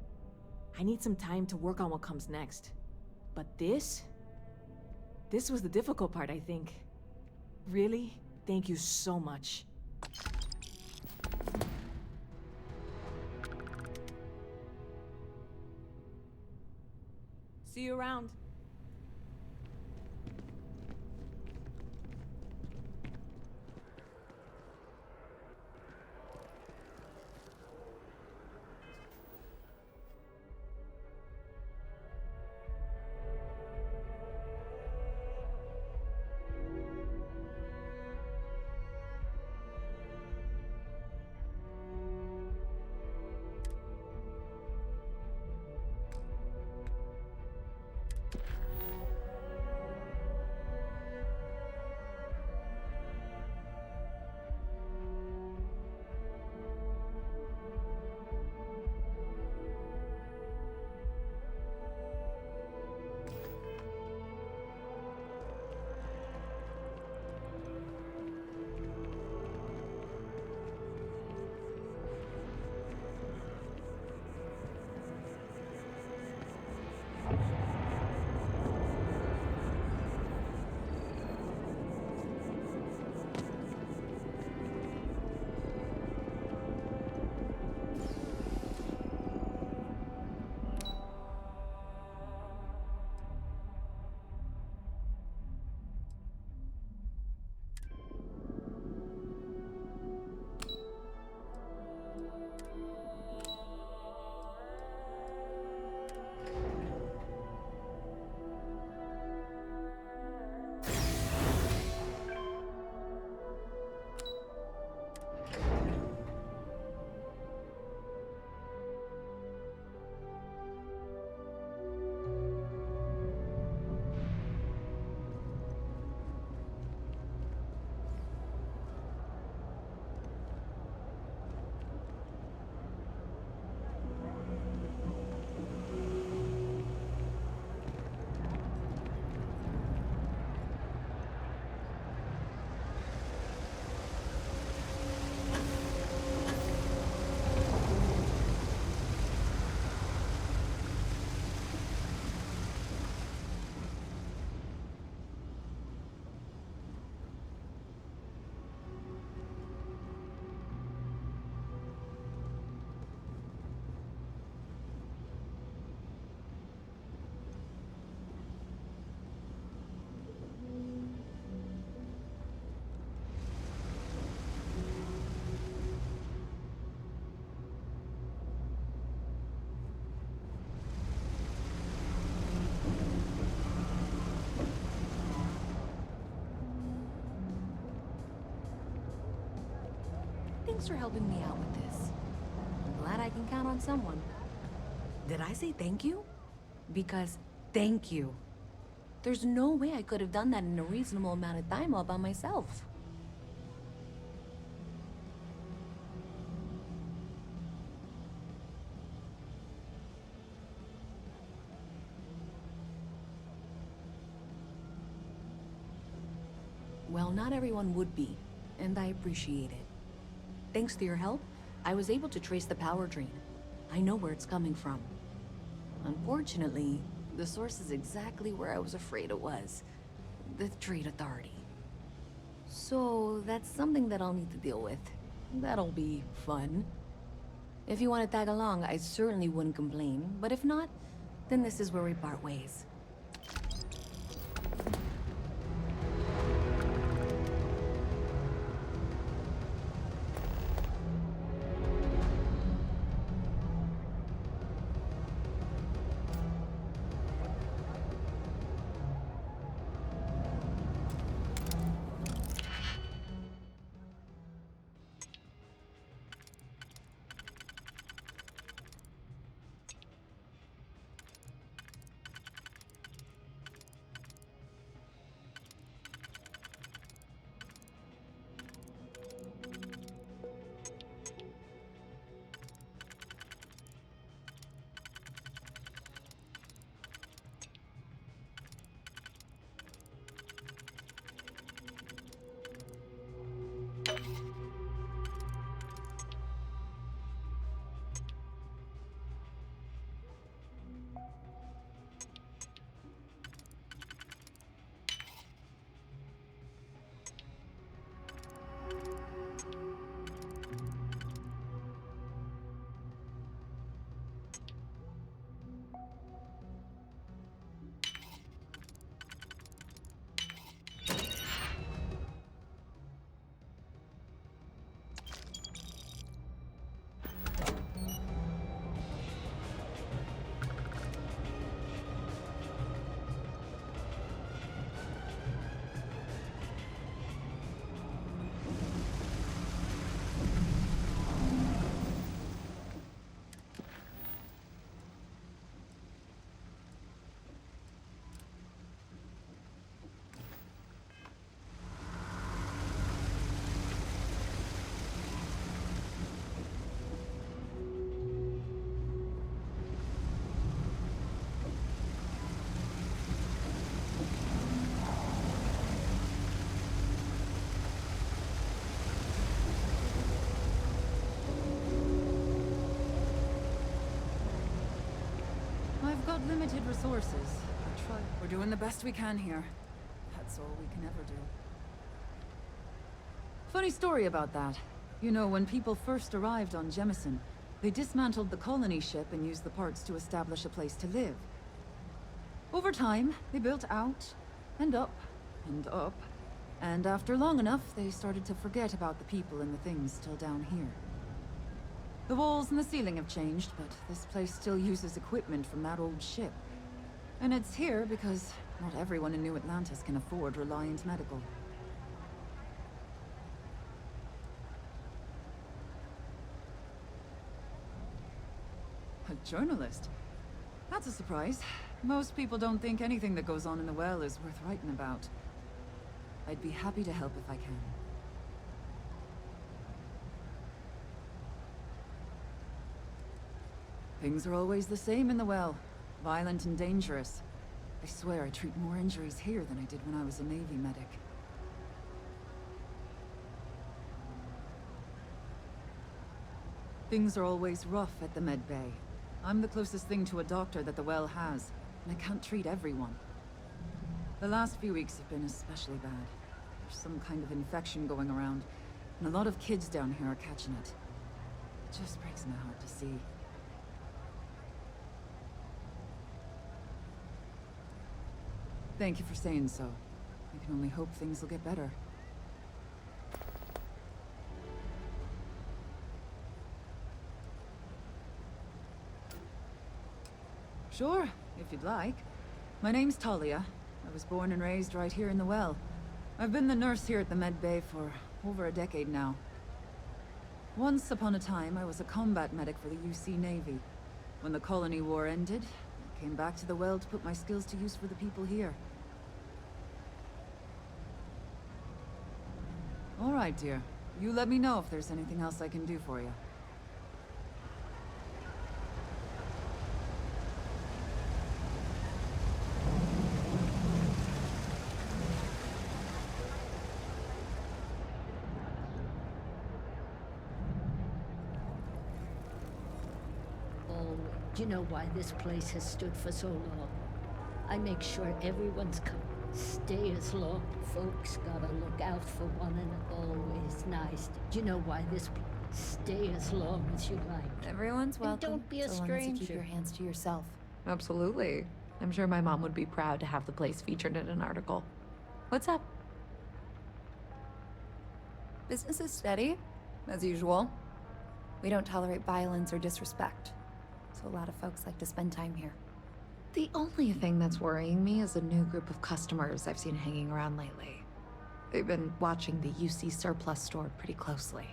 I need some time to work on what comes next. But this was the difficult part, I think. Really, thank you so much. See you around. thanks for helping me out with this. I'm glad I can count on someone. Did I say thank you? Because thank you. There's no way I could have done that in a reasonable amount of time all by myself. Well, not everyone would be, and I appreciate it. Thanks to your help, I was able to trace the power drain. I know where it's coming from. Unfortunately, the source is exactly where I was afraid it was. The Trade Authority. So, that's something that I'll need to deal with. That'll be fun. If you want to tag along, I certainly wouldn't complain, but if not, then this is where we part ways. I've got limited resources. We're doing the best we can here. That's all we can ever do. Funny story about that. You know, when people first arrived on Jemison, they dismantled the colony ship and used the parts to establish a place to live. Over time, they built out, and up, and up. And after long enough, they started to forget about the people and the things still down here. The walls and the ceiling have changed, but this place still uses equipment from that old ship. And it's here because not everyone in New Atlantis can afford Reliant Medical. A journalist? That's a surprise. Most people don't think anything that goes on in the well is worth writing about. I'd be happy to help if I can. Things are always the same in the well. Violent and dangerous. I swear I treat more injuries here than I did when I was a Navy medic. Things are always rough at the med bay. I'm the closest thing to a doctor that the well has, and I can't treat everyone. The last few weeks have been especially bad. There's some kind of infection going around, and a lot of kids down here are catching it. It just breaks my heart to see. Thank you for saying so. I can only hope things will get better. Sure, if you'd like. My name's Talia. I was born and raised right here in the well. I've been the nurse here at the med bay for over a decade now. Once upon a time, I was a combat medic for the UC Navy. When the colony war ended, I came back to the well to put my skills to use for the people here. All right, dear. You let me know if there's anything else I can do for you. Do you know why this place has stood for so long? I make sure everyone's stay as long. Folks gotta look out for one and always nice. Do you know why this stay as long as you like? Everyone's welcome. And don't be a so stranger. Long as you keep your hands to yourself. Absolutely. I'm sure my mom would be proud to have the place featured in an article. What's up? Business is steady, as usual. We don't tolerate violence or disrespect, so a lot of folks like to spend time here. The only thing that's worrying me is a new group of customers I've seen hanging around lately. They've been watching the UC surplus store pretty closely.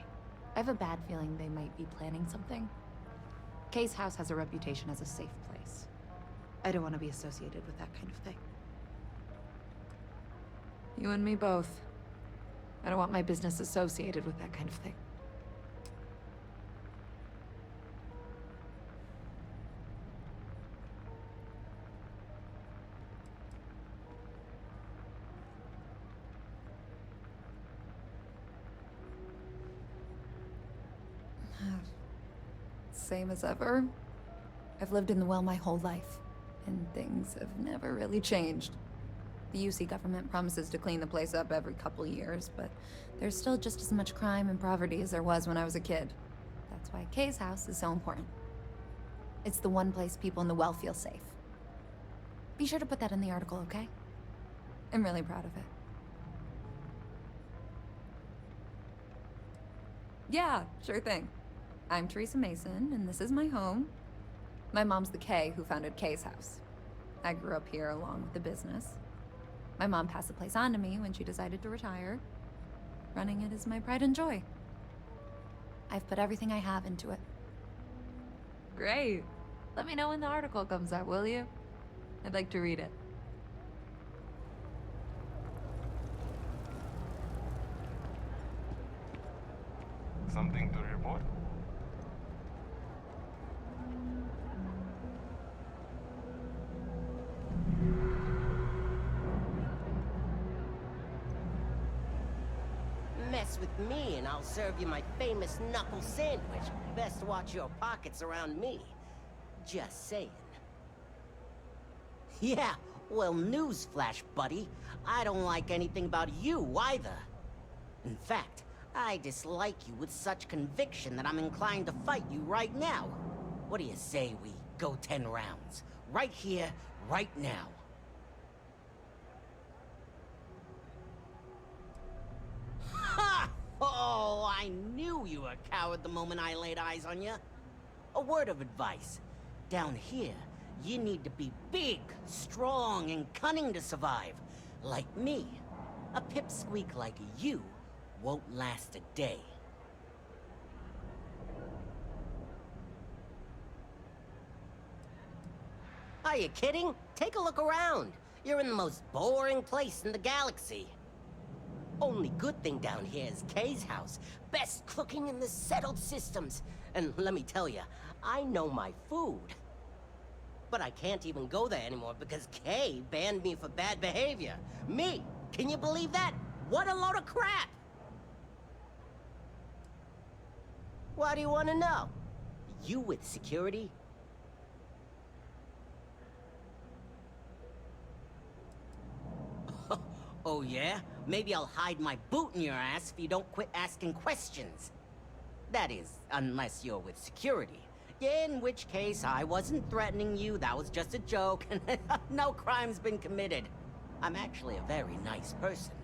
I have a bad feeling they might be planning something. Kay's house has a reputation as a safe place. I don't want to be associated with that kind of thing. You and me both. I don't want my business associated with that kind of thing. Same as ever. I've lived in the well my whole life, and things have never really changed. The UC government promises to clean the place up every couple years, but there's still just as much crime and poverty as there was when I was a kid. That's why Kay's house is so important. It's the one place people in the well feel safe. Be sure to put that in the article, okay? I'm really proud of it. Yeah, sure thing. I'm Teresa Mason, and this is my home. My mom's the Kay who founded Kay's house. I grew up here along with the business. My mom passed the place on to me when she decided to retire. Running it is my pride and joy. I've put everything I have into it. Great. Let me know when the article comes out, will you? I'd like to read it. Something to report? Mess with me and I'll serve you my famous knuckle sandwich. Best watch your pockets around me. Just saying. Yeah, well, newsflash, buddy. I don't like anything about you either. In fact, I dislike you with such conviction that I'm inclined to fight you right now. What do you say we go 10 rounds? Right here, right now. Ha! Oh, I knew you were a coward the moment I laid eyes on you. A word of advice. Down here, you need to be big, strong, and cunning to survive. Like me. A pipsqueak like you won't last a day. Are you kidding? Take a look around. You're in the most boring place in the galaxy. Only good thing down here is Kay's house. Best cooking in the settled systems. And let me tell you, I know my food. But I can't even go there anymore because Kay banned me for bad behavior. Me! Can you believe that? What a load of crap! What do you want to know? You with security? Oh yeah? Maybe I'll hide my boot in your ass if you don't quit asking questions. That is, unless you're with security. In which case, I wasn't threatening you, that was just a joke, and no crime's been committed. I'm actually a very nice person.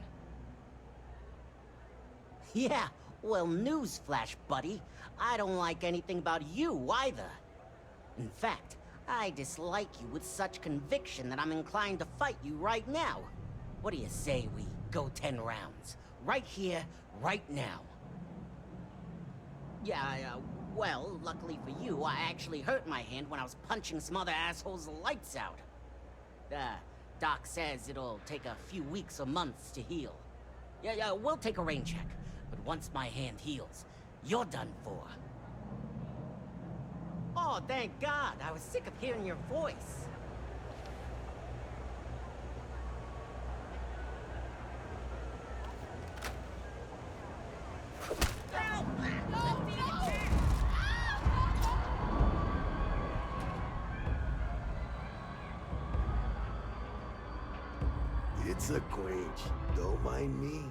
Yeah, well, newsflash, buddy. I don't like anything about you either. In fact, I dislike you with such conviction that I'm inclined to fight you right now. What do you say we go 10 rounds? Right here, right now. Yeah, well, luckily for you, I actually hurt my hand when I was punching some other assholes' lights out. Doc says it'll take a few weeks or months to heal. Yeah, we'll take a rain check. But once my hand heals, you're done for. Oh, thank God. I was sick of hearing your voice. It's a quench. Don't mind me.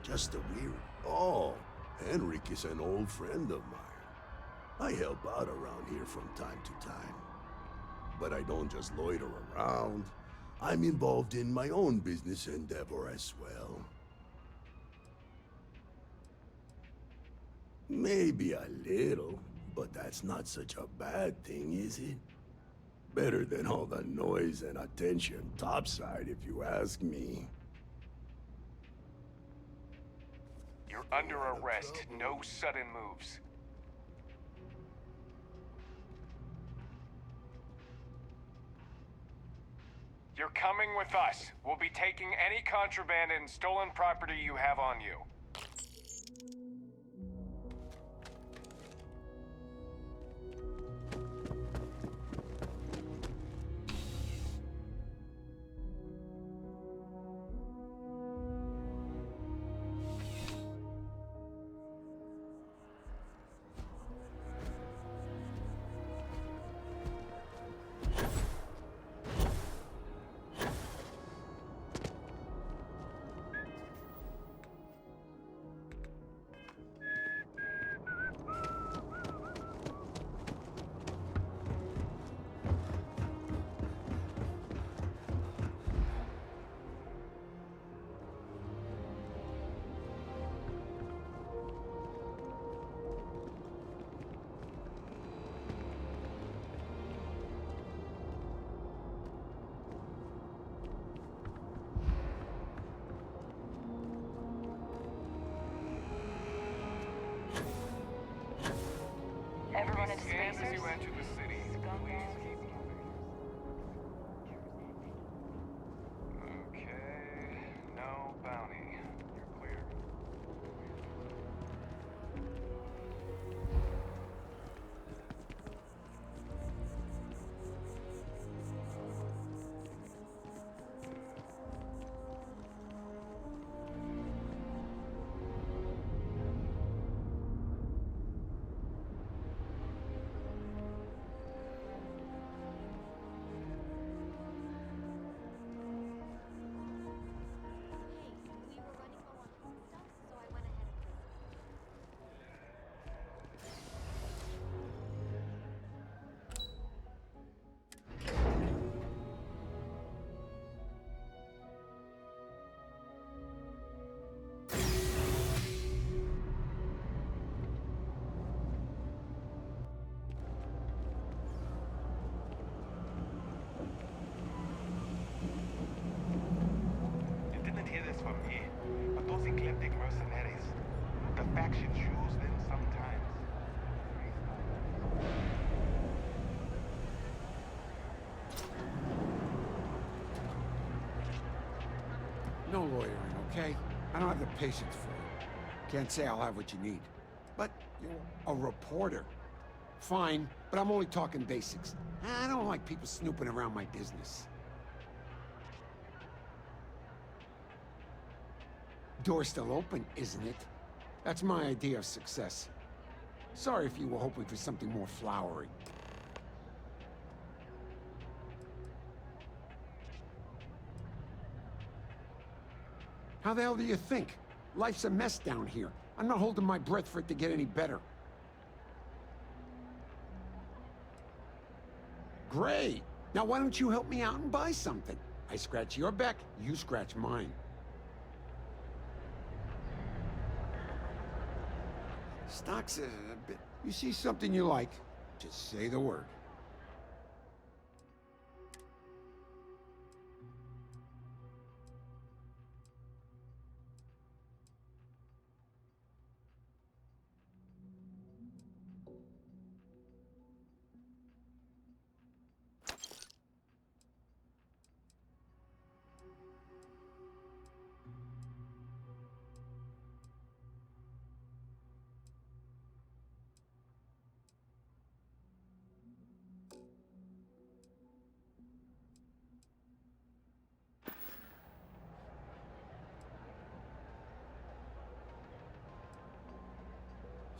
Just a weird. Oh, Henrik is an old friend of mine. I help out around here from time to time. But I don't just loiter around. I'm involved in my own business endeavor as well. Maybe a little, but that's not such a bad thing, is it? Better than all the noise and attention topside, if you ask me. You're under arrest. No sudden moves. You're coming with us. We'll be taking any contraband and stolen property you have on you. Everyone into Scan as spacers? you enter the city. Please keep moving. Okay. No bounty. You're clear. You didn't hear this from me, but those eclectic mercenaries, the factions use them sometimes. No lawyering, okay? I don't have the patience for it. Can't say I'll have what you need. But you're a reporter. Fine, but I'm only talking basics. I don't like people snooping around my business. Door's still open, isn't it? That's my idea of success. Sorry if you were hoping for something more flowery. How the hell do you think? Life's a mess down here. I'm not holding my breath for it to get any better. Great! Now why don't you help me out and buy something? I scratch your back, you scratch mine. Stock's a bit... You see something you like, just say the word.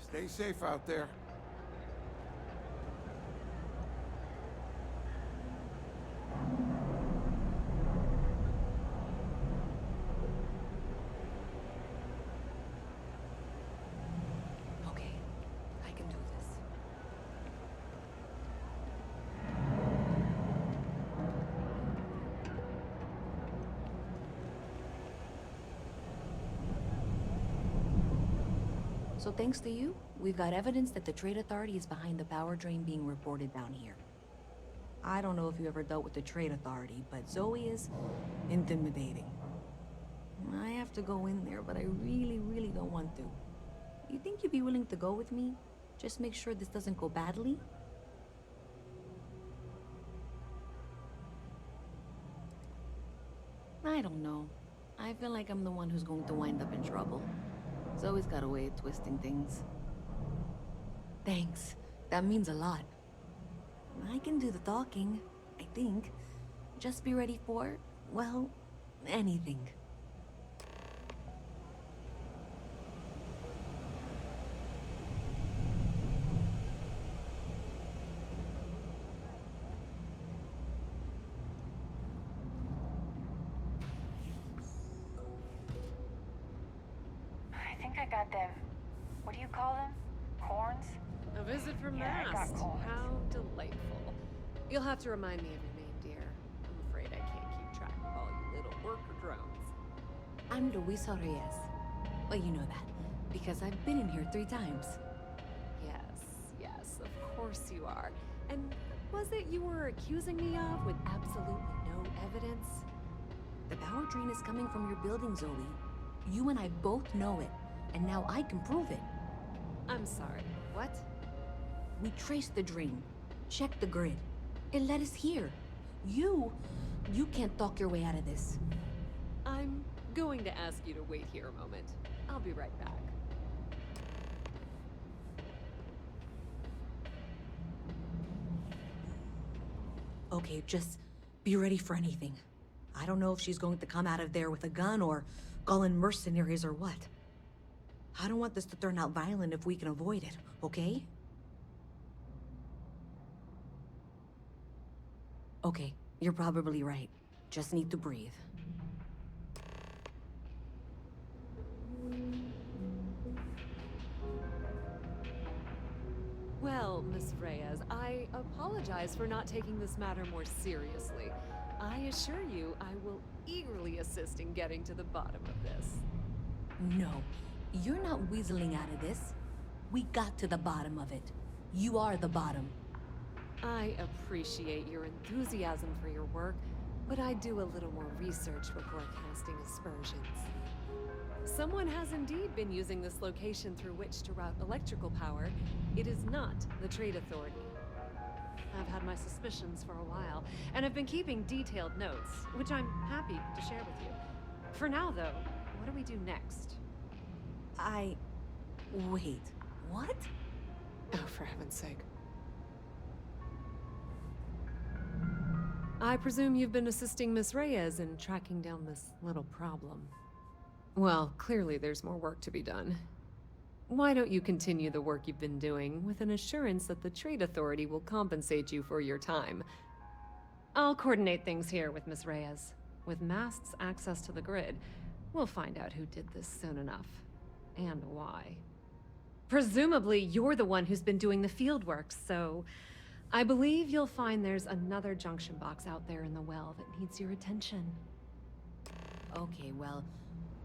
Stay safe out there. Okay, I can do this. So thanks to you, we've got evidence that the Trade Authority is behind the power drain being reported down here. I don't know if you ever dealt with the Trade Authority, but Zoe is intimidating. I have to go in there, but I really don't want to. You think you'd be willing to go with me? Just make sure this doesn't go badly? I don't know. I feel like I'm the one who's going to wind up in trouble. Zoe's got a way of twisting things. Thanks. That means a lot. I can do the talking, I think. Just be ready for, well, anything. I think I got them. What do you call them? Corns? A visit from Yeah, I got Mast. corns. How delightful. You'll have to remind me of your name, dear. I'm afraid I can't keep track of all you little worker drones. I'm Luisa Reyes. Well, you know that, because I've been in here 3 times. Yes, of course you are. And what was it you were accusing me of with absolutely no evidence? The power drain is coming from your building, Zoe. You and I both know it, and now I can prove it. I'm sorry, what? We traced the drain, checked the grid. It led us here. You can't talk your way out of this. I'm going to ask you to wait here a moment. I'll be right back. Okay, just be ready for anything. I don't know if she's going to come out of there with a gun or call in mercenaries or what. I don't want this to turn out violent if we can avoid it, okay? Okay, you're probably right. Just need to breathe. Well, Miss Reyes, I apologize for not taking this matter more seriously. I assure you I will eagerly assist in getting to the bottom of this. No, you're not weaseling out of this. We got to the bottom of it. You are the bottom. I appreciate your enthusiasm for your work, but I do a little more research before casting aspersions. Someone has indeed been using this location through which to route electrical power. It is not the Trade Authority. I've had my suspicions for a while, and have been keeping detailed notes, which I'm happy to share with you. For now, though, what do we do next? Wait, what? Oh, for heaven's sake. I presume you've been assisting Miss Reyes in tracking down this little problem. Well, clearly there's more work to be done. Why don't you continue the work you've been doing with an assurance that the Trade Authority will compensate you for your time? I'll coordinate things here with Miss Reyes. With Mast's access to the grid, we'll find out who did this soon enough. And why. Presumably, you're the one who's been doing the field work, so I believe you'll find there's another junction box out there in the well that needs your attention. Okay, well,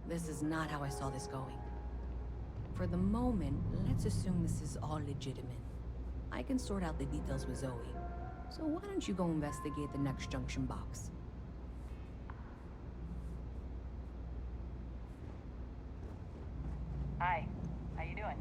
this is not how I saw this going. For the moment, let's assume this is all legitimate. I can sort out the details with Zoe. So why don't you go investigate the next junction box? Hi, how you doing?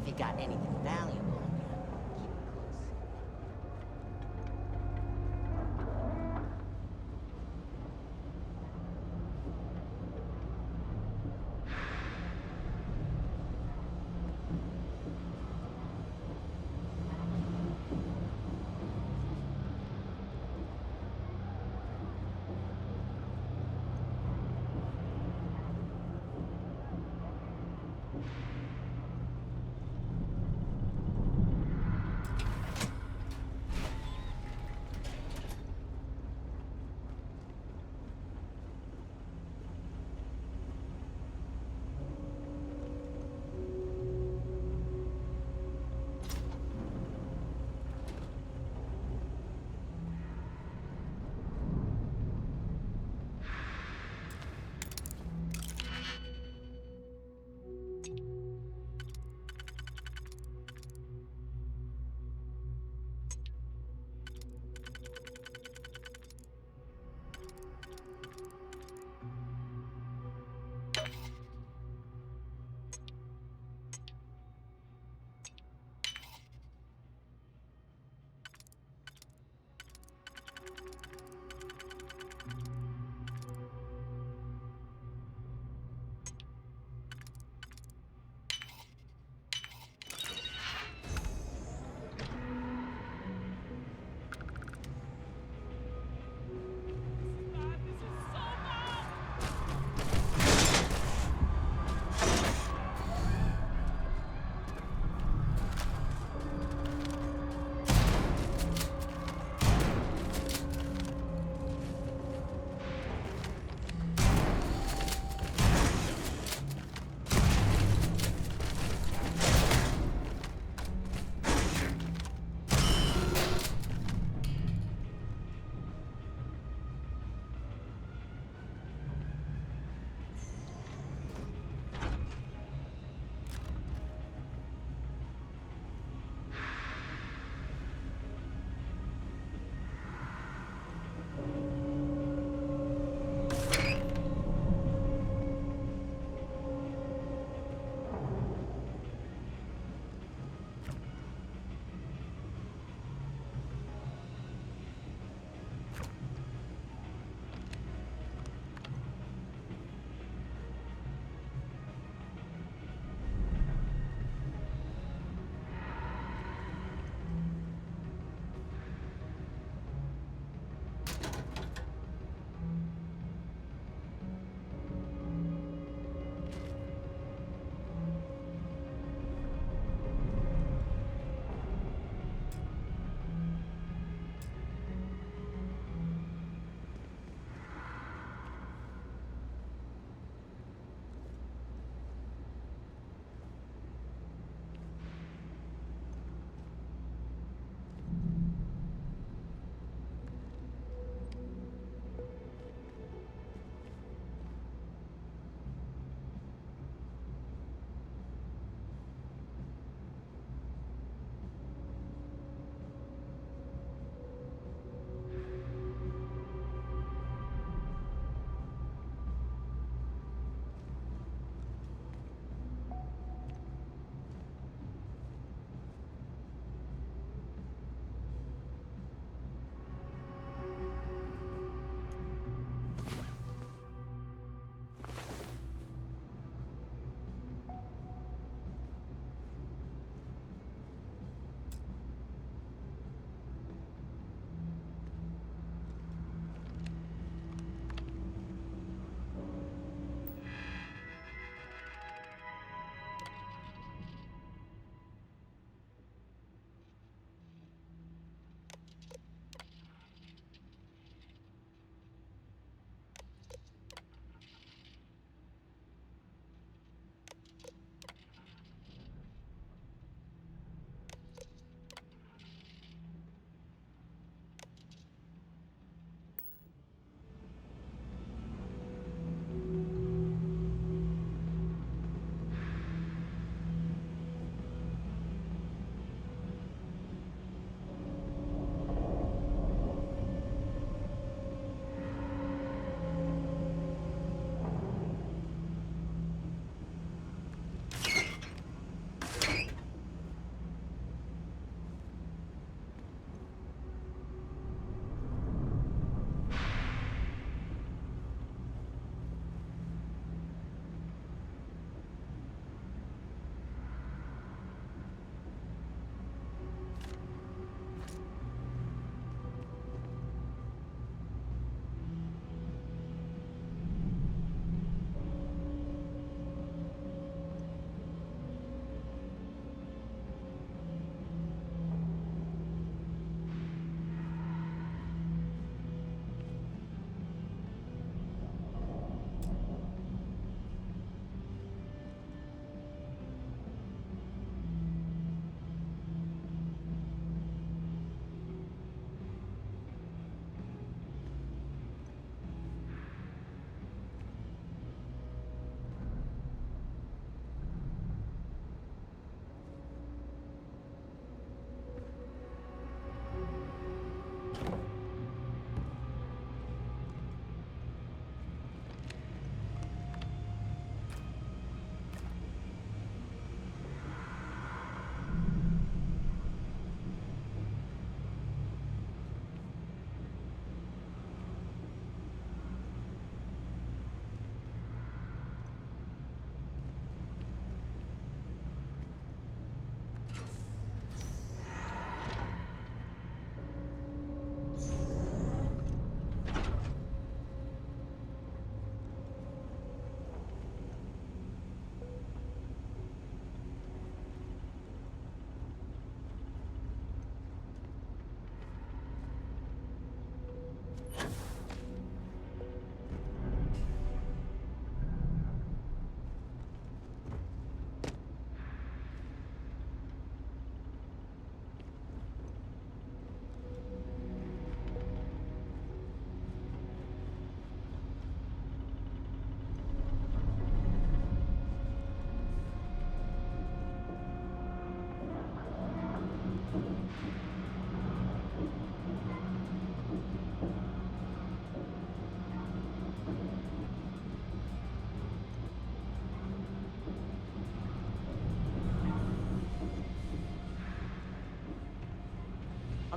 you got anything valuable on you, keep it close.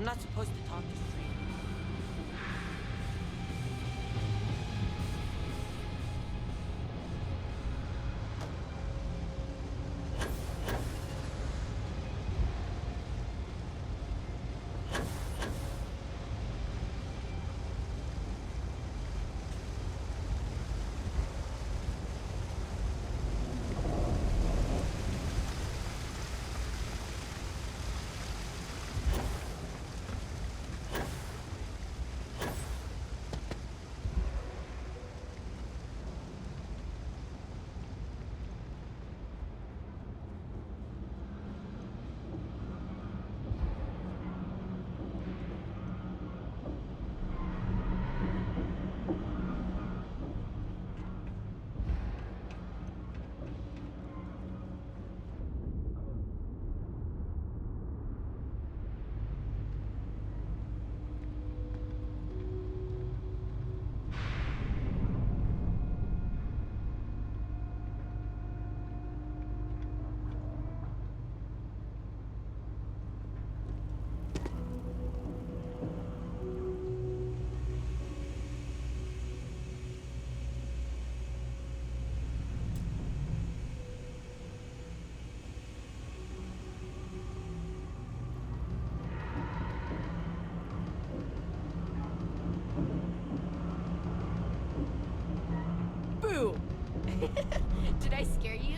I'm not supposed to talk to strangers. Boo! Did I scare you?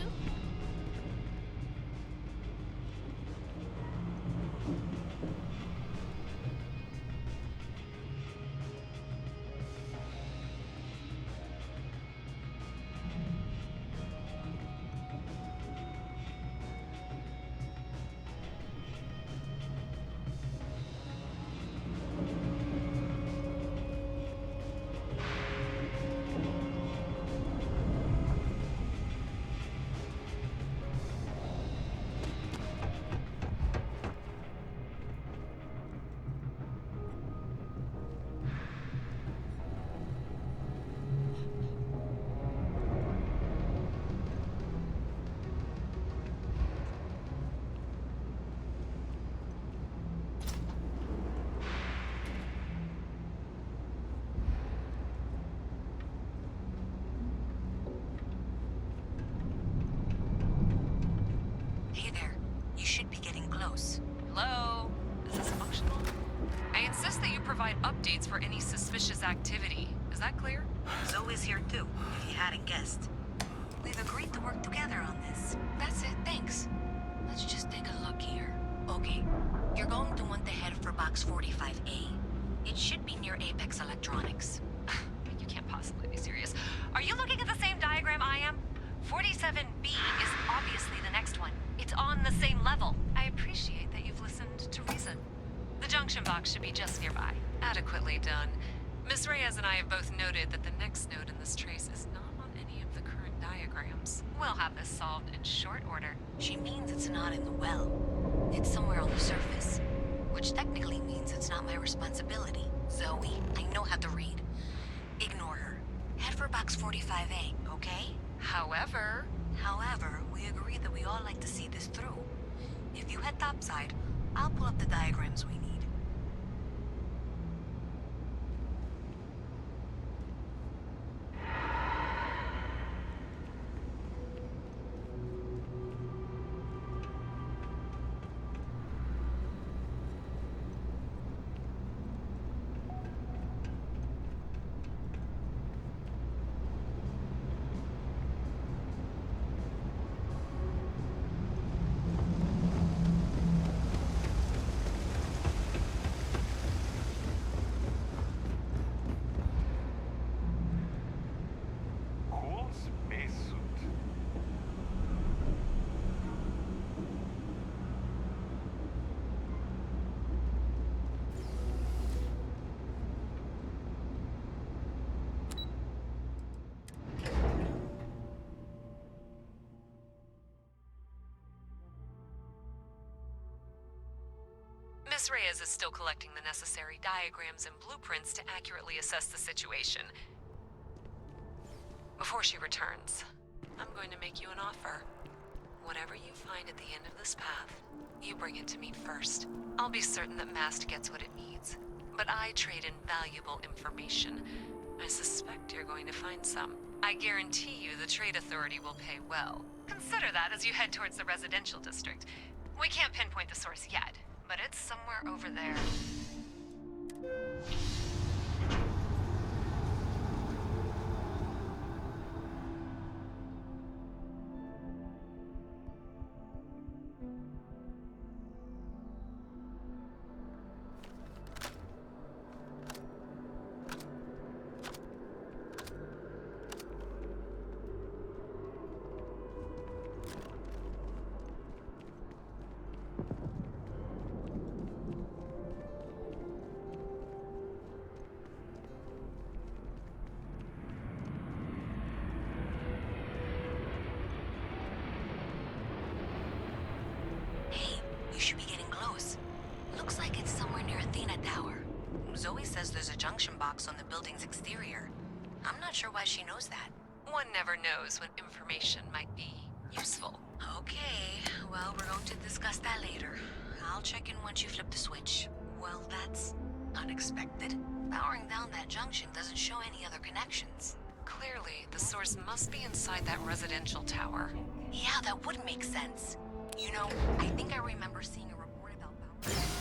Hey there. You should be getting close. Hello? Is this functional? I insist that you provide updates for any suspicious activity. Is that clear? Zoe's here too, if you hadn't guessed. We've agreed to work together on this. That's it, thanks. Let's just take a look here. Okay, you're going to want to head for box 45A. It should be near Apex Electronics. You can't possibly be serious. Are you looking at the same diagram I am? 47B is obviously the next one. It's on the same level. I appreciate that you've listened to reason. The junction box should be just nearby. Adequately done. Miss Reyes and I have both noted that the next node in this trace is not on any of the current diagrams. We'll have this solved in short order. She means it's not in the well. It's somewhere on the surface. Which technically means it's not my responsibility. Zoe, I know how to read. Ignore her. Head for box 45A, okay? However, we agree that we all like to see this through. If you head topside, I'll pull up the diagrams we need. Cool spacesuit. Miss Reyes is still collecting the necessary diagrams and blueprints to accurately assess the situation. Before she returns, I'm going to make you an offer. Whatever you find at the end of this path, you bring it to me first. I'll be certain that Mast gets what it needs. But I trade in valuable information. I suspect you're going to find some. I guarantee you the Trade Authority will pay well. Consider that as you head towards the residential district. We can't pinpoint the source yet, but it's somewhere over there. There's a junction box on the building's exterior. I'm not sure why she knows that. One never knows when information might be useful. Okay, well, we're going to discuss that later. I'll check in once you flip the switch. Well, that's unexpected. Powering down that junction doesn't show any other connections. Clearly, the source must be inside that residential tower. Yeah, that would make sense. You know, I think I remember seeing a report about power.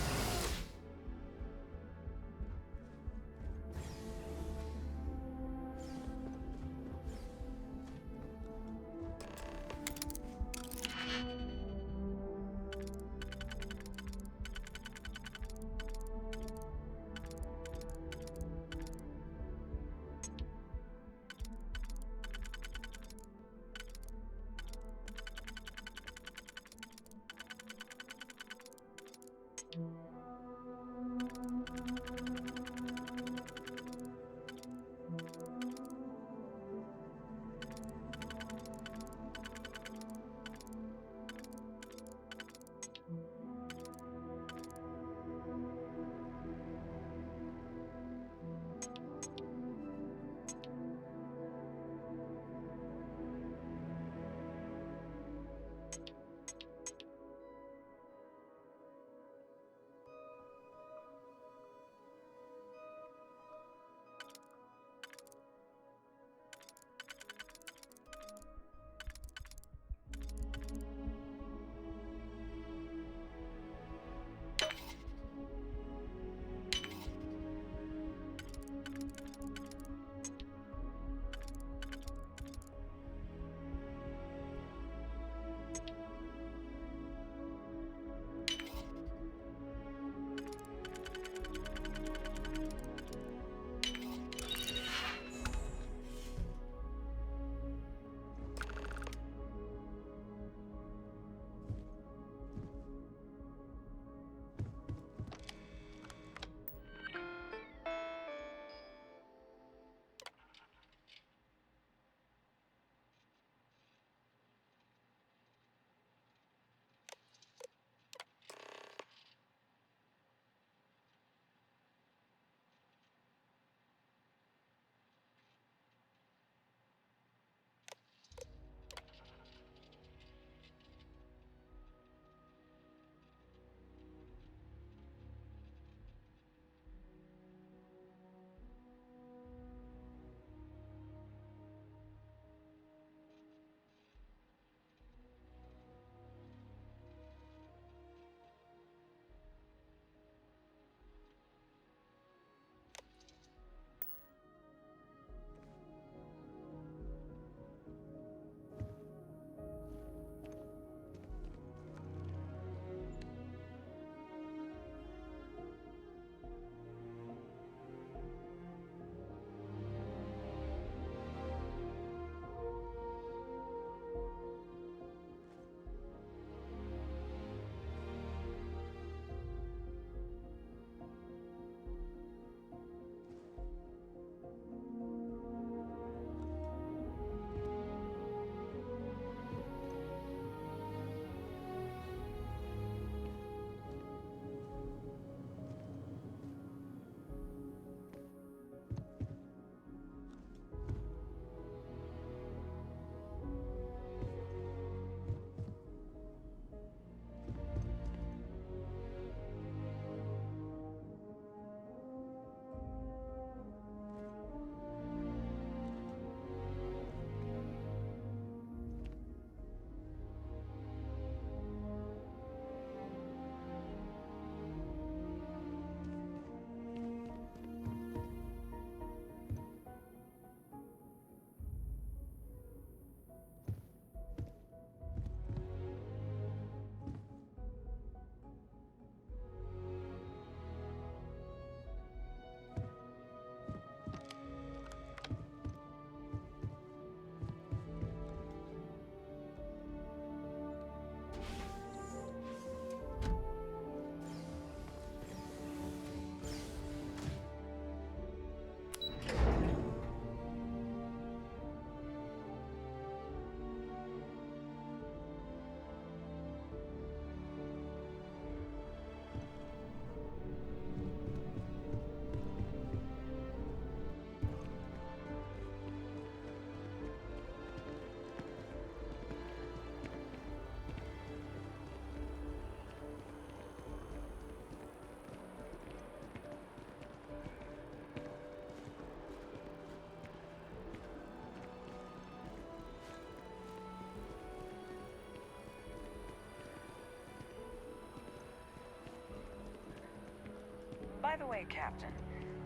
way, Captain.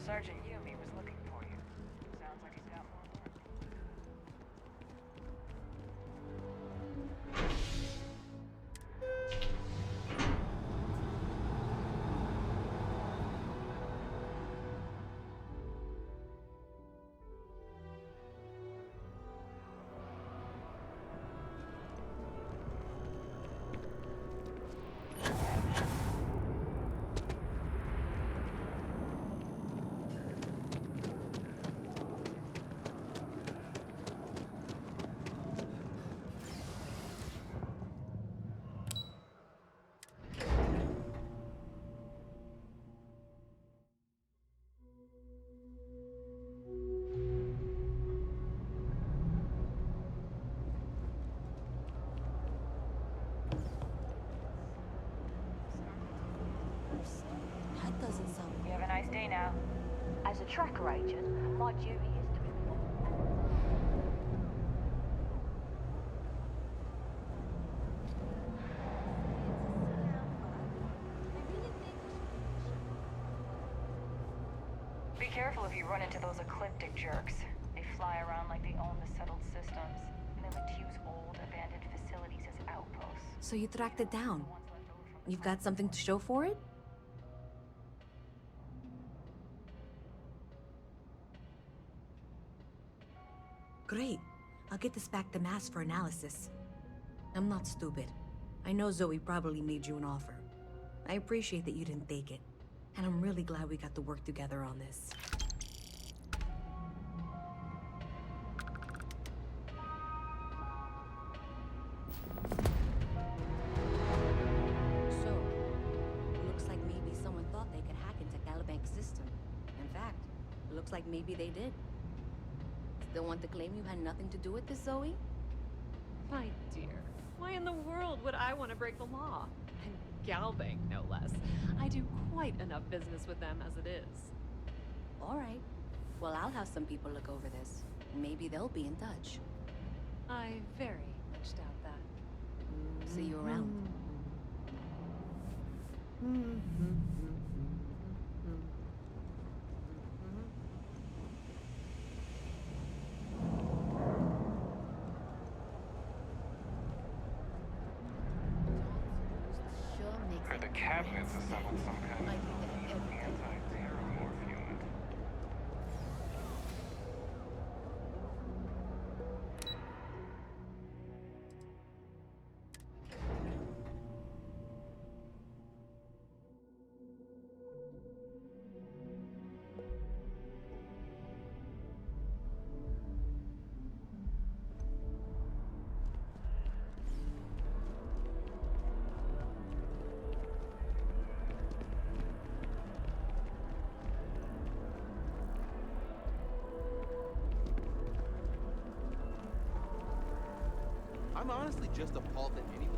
Sergeant Yumi was looking for you. Sounds like he's got more work. That doesn't sound... You have a nice day now. As a tracker agent, my duty is to be... Be careful if you run into those ecliptic jerks. They fly around like they own the settled systems, and they like to use old, abandoned facilities as outposts. So you tracked it down. You've got something to show for it? Great. I'll get this back to Mass for analysis. I'm not stupid. I know Zoe probably made you an offer. I appreciate that you didn't take it. And I'm really glad we got to work together on this. So, looks like maybe someone thought they could hack into Calibank's system. In fact, looks like maybe they did. Still want to claim you had nothing to do with this, Zoe? My dear, why in the world would I want to break the law? And Galbank, no less. I do quite enough business with them as it is. All right. Well, I'll have some people look over this. Maybe they'll be in touch. I very much doubt that. See you around. Heard the cabinets assembled some kind of anti-terror morphulant. I'm honestly just appalled that anyone...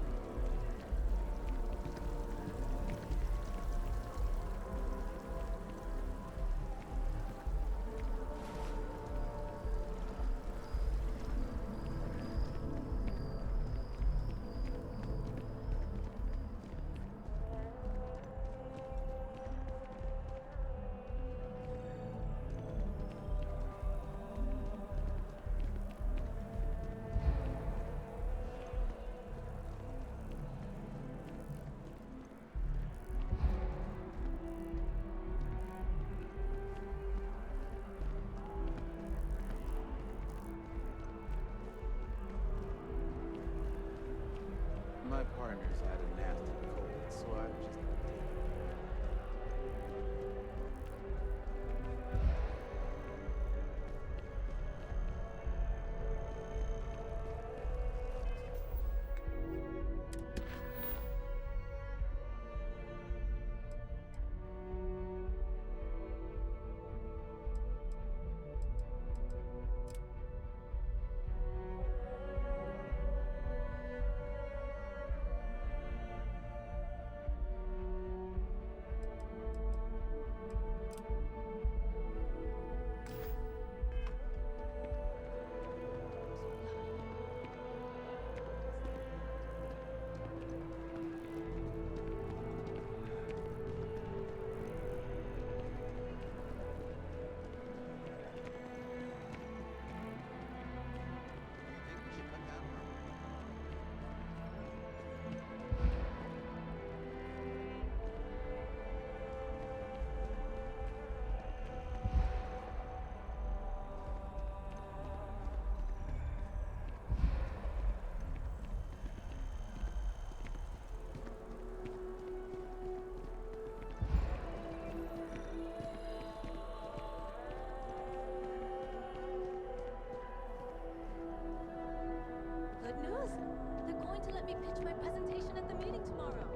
me pitch my presentation at the meeting tomorrow.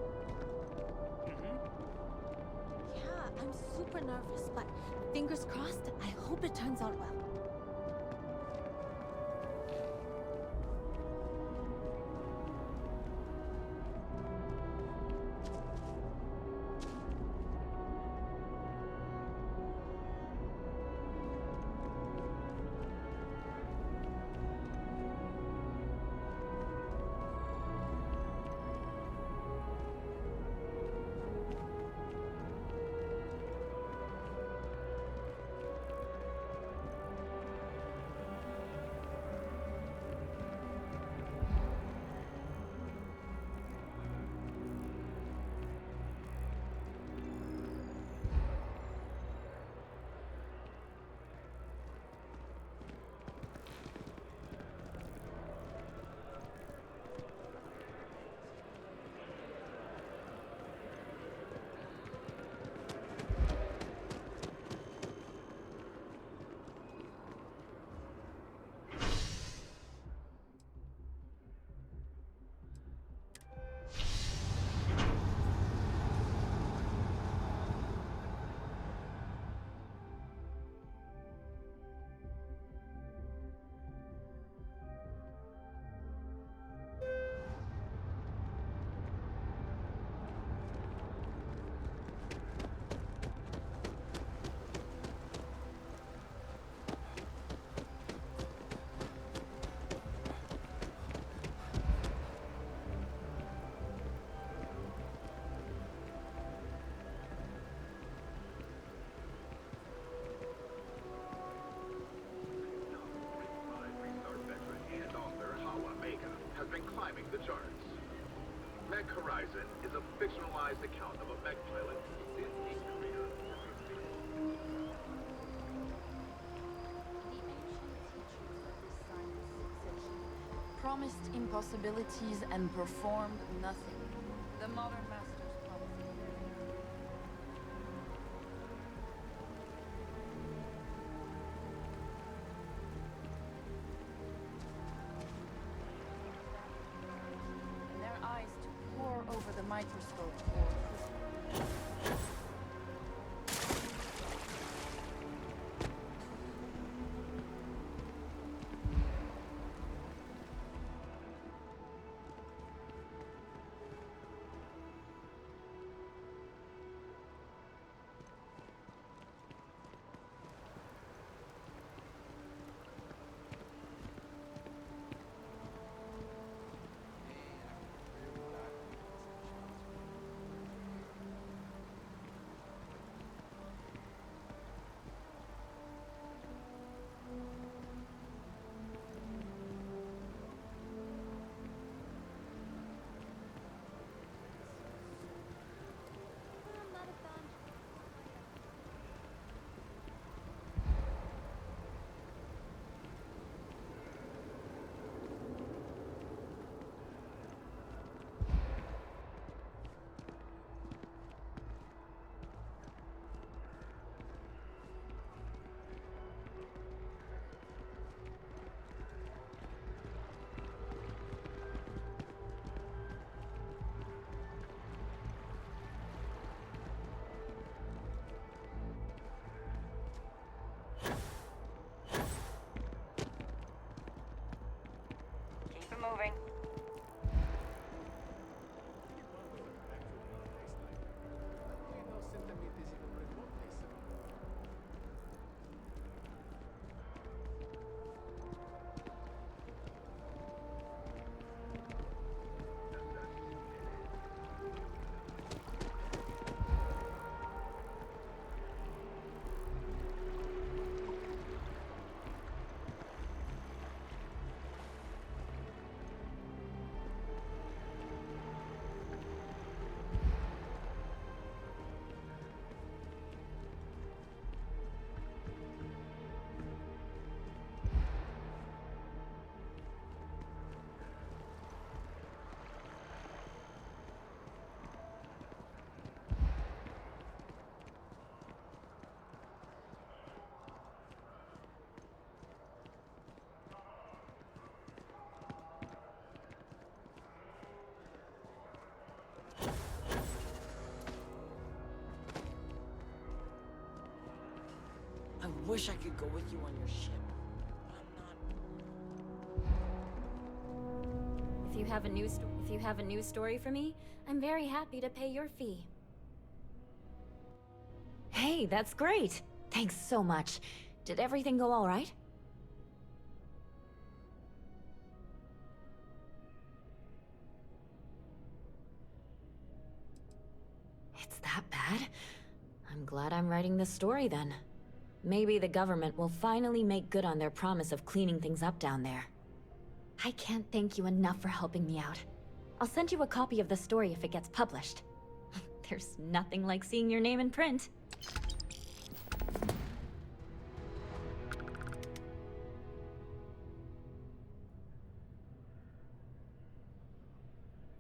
Yeah, I'm super nervous, but fingers crossed, I hope it turns out well. has been climbing the charts. Mech Horizon is a fictionalized account of a mech pilot whose disney career. Promised impossibilities and performed nothing. The modern masters promised. And their eyes to pore over the microscope for wish I could go with you on your ship. If you have a news story for me, I'm very happy to pay your fee. Hey, that's great. Thanks so much. Did everything go all right? It's that bad? I'm glad I'm writing this story then. Maybe the government will finally make good on their promise of cleaning things up down there. I can't thank you enough for helping me out. I'll send you a copy of the story if it gets published. There's nothing like seeing your name in print.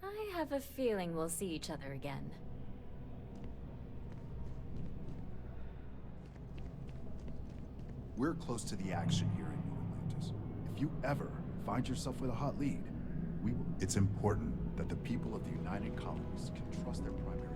I have a feeling we'll see each other again. We're close to the action here in New Atlantis. If you ever find yourself with a hot lead, it's important that the people of the United Colonies can trust their primary